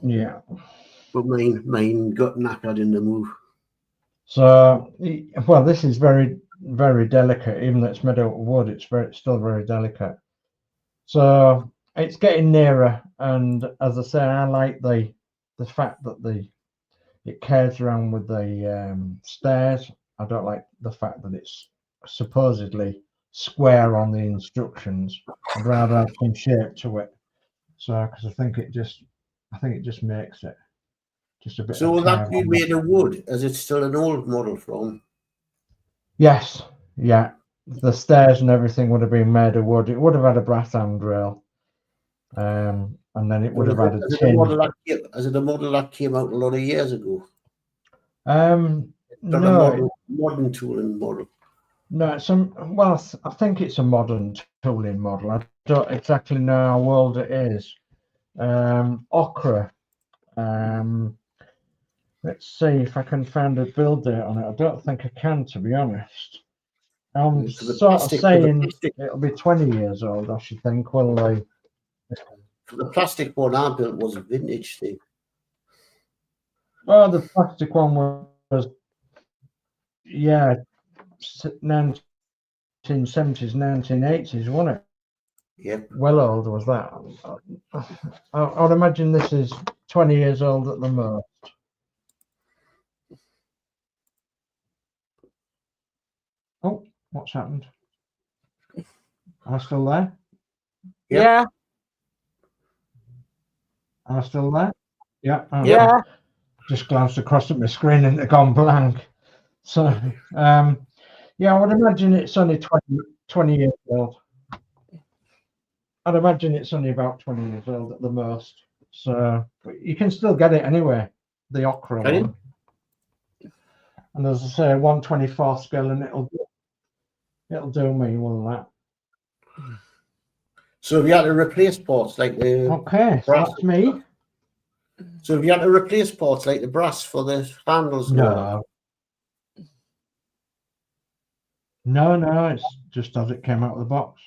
Yeah. but mine got knackered in the move. So well, this is very, very delicate, even though it's made out of wood, it's still very delicate. So it's getting nearer, and as I say, I like the fact that it curves around with the stairs. I don't like the fact that it's supposedly square on the instructions. I'd rather have some shape to it. So because I think it just makes it just a bit. So will that be made of wood? Is it still an old model from? Yes, yeah. The stairs and everything would have been made of wood. It would have had a brass handrail, and then it would have had a tin. Is it a model that came out a lot of years ago? No, modern tooling model. No, well, I think it's a modern tooling model. I don't exactly know how old it is. Ochre. Let's see if I can find a build date on it. I don't think I can, to be honest. I'm sort of saying it'll be 20 years old, I should think, will they? The plastic one I built was a vintage thing. Oh, the plastic one was, yeah, 1970s, 1980s, wasn't it? Yep. Well old was that. I'd imagine this is 20 years old at the most. Oh, what's happened? Am I still there? Yep. Yeah. Am I still there? Yeah. Yeah. Just glanced across at my screen and it gone blank. So, yeah, I would imagine it's only 20 years old. I'd imagine it's only about 20 years old at the most. So you can still get it anyway, the ochre one. And as I say, 1/24 scale, and it'll do me, will that? So if you had to replace parts like the okay, so that's me. So if you had to replace parts like the brass for the handles, No, it's just as it came out of the box.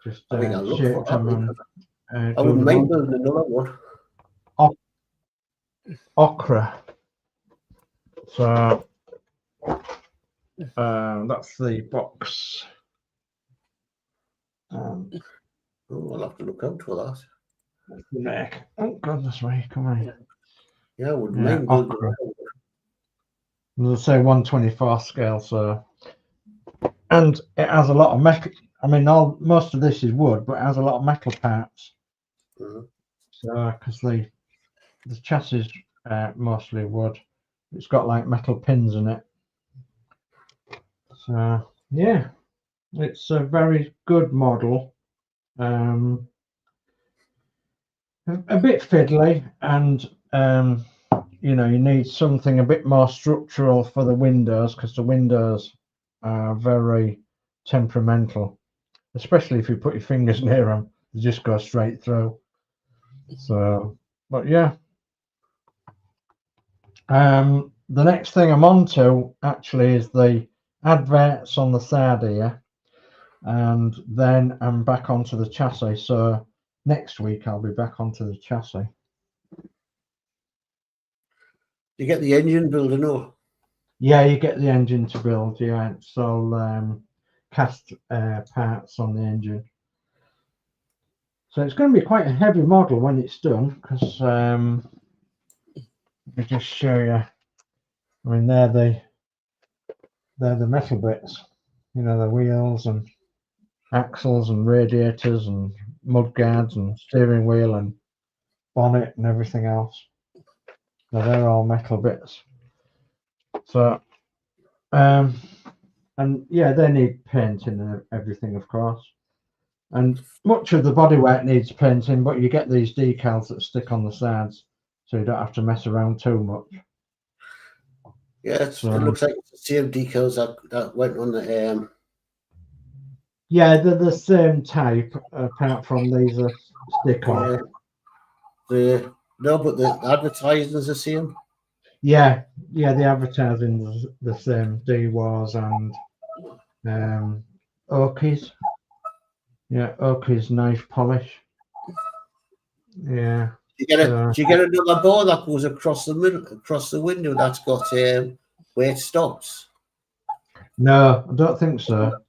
Just shaped them and I wouldn't mind building another one. Ochre. So that's the box. I'll have to look out for that. The neck. Oh goodness me, come on. Yeah, I wouldn't mind building another one. They'll say 1/24 scale, so, and it has a lot of metal. I mean, most of this is wood, but it has a lot of metal parts. So, because the chassis is mostly wood, it's got like metal pins in it. So, yeah, it's a very good model. A bit fiddly, and you know, you need something a bit more structural for the windows, because the windows are very temperamental, especially if you put your fingers near them, they just go straight through. So, but yeah, the next thing I'm on to actually is the adverts on the side here, and then I'm back onto the chassis. So next week I'll be back onto the chassis. You get the engine build, no? Yeah, you get the engine to build. Yeah, it's all cast parts on the engine. So it's going to be quite a heavy model when it's done, because let me just show you. I mean, they're the metal bits. You know, the wheels and axles and radiators and mud guards and steering wheel and bonnet and everything else. So they're all metal bits. So, and yeah, they need painting and everything, of course. And much of the bodywork needs painting, but you get these decals that stick on the sides, so you don't have to mess around too much. Yeah, it looks like it's the same decals that went on the. Yeah, they're the same type, apart from these are stick on. No, but the advertising is the same. Yeah, the advertising is the same. D-Wars and Okies. Yeah, Okies knife polish. Yeah. Do you get another bar that goes across the window that's got where it stops? No, I don't think so.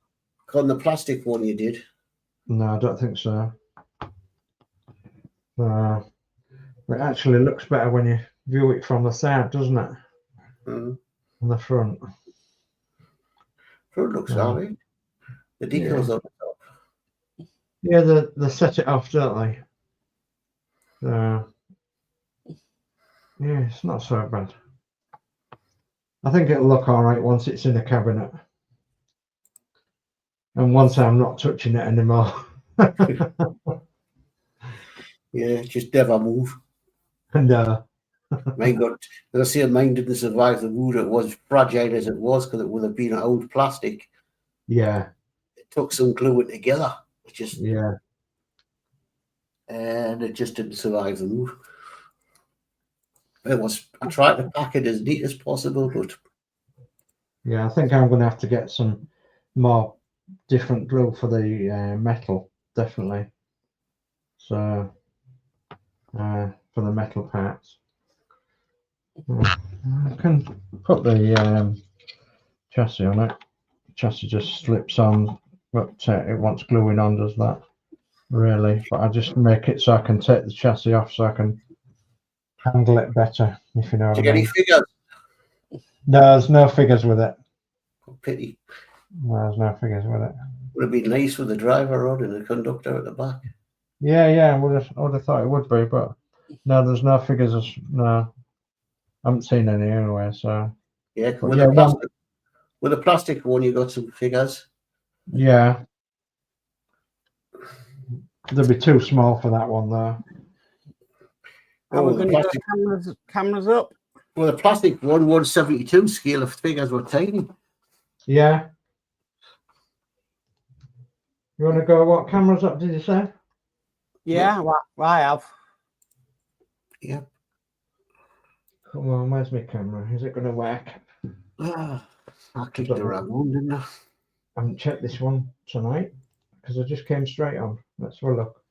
On the plastic one you did. No, I don't think so. It actually looks better when you view it from the side, doesn't it? Mm. On the front. Front looks alright. The decals on the top. Yeah, they set it off, don't they? Yeah, it's not so bad. I think it'll look all right once it's in the cabinet. And once I'm not touching it anymore. Yeah, just never move. No. Mine got, as I say, mine didn't survive the wood. It was fragile as it was because it would have been old plastic. Yeah. It took some gluing together. It just, Yeah. and it just didn't survive the move. I tried to pack it as neat as possible, but Yeah, I think I'm going to have to get some more different glue for the metal, definitely. So, for the metal parts. I can put the chassis on it. The chassis just slips on, but it wants gluing on, does that? Really, but I just make it so I can take the chassis off so I can handle it better, if you know what I mean. did you get any figures? No, there's no figures with it. Pity. No, there's no figures with it. Would have been nice with the driver on and the conductor at the back. Yeah, I would have thought it would be, but no, there's no figures. No, I haven't seen any anyway. So Yeah, but with the plastic one, you got some figures. Yeah, they'll be too small for that one though. Are we going to get cameras up? Well, the plastic 1/172 scale of figures were tiny. Yeah. You want to go? What cameras up? Did you say? Yeah, well, I have. Yeah. Come on, where's my camera? Is it going to work? I clicked the wrong one, didn't I? I haven't checked this one tonight because I just came straight on. Let's have a look.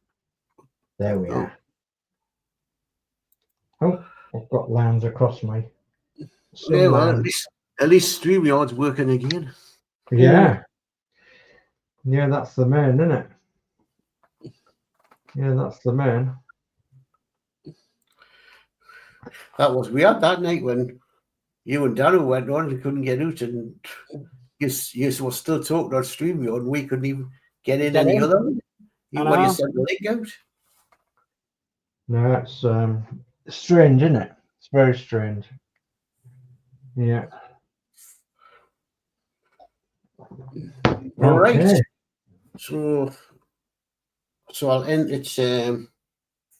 There we are. Oh, I've got lines across me. Yeah, well, at least StreamYard's working again. Yeah. Yeah, that's the main, isn't it? Yeah, that's the main. That was weird that night when you and Danno went on and couldn't get out, and you were still talking on StreamYard and we couldn't even get in any other. When you sent the link out. No, it's strange, isn't it? It's very strange. Yeah. All right. Okay. So I'll end. It's 4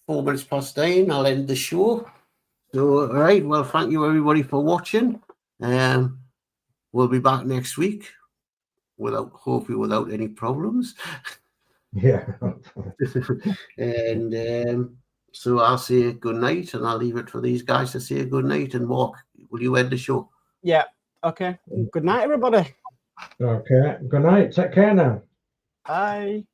minutes past 9. I'll end the show. So all right. Well, thank you everybody for watching. We'll be back next week hopefully without any problems. Yeah. And so I'll say good night, and I'll leave it for these guys to say good night. And Mark, will you end the show? Yeah. Okay. Good night, everybody. Okay. Good night. Take care now. Bye.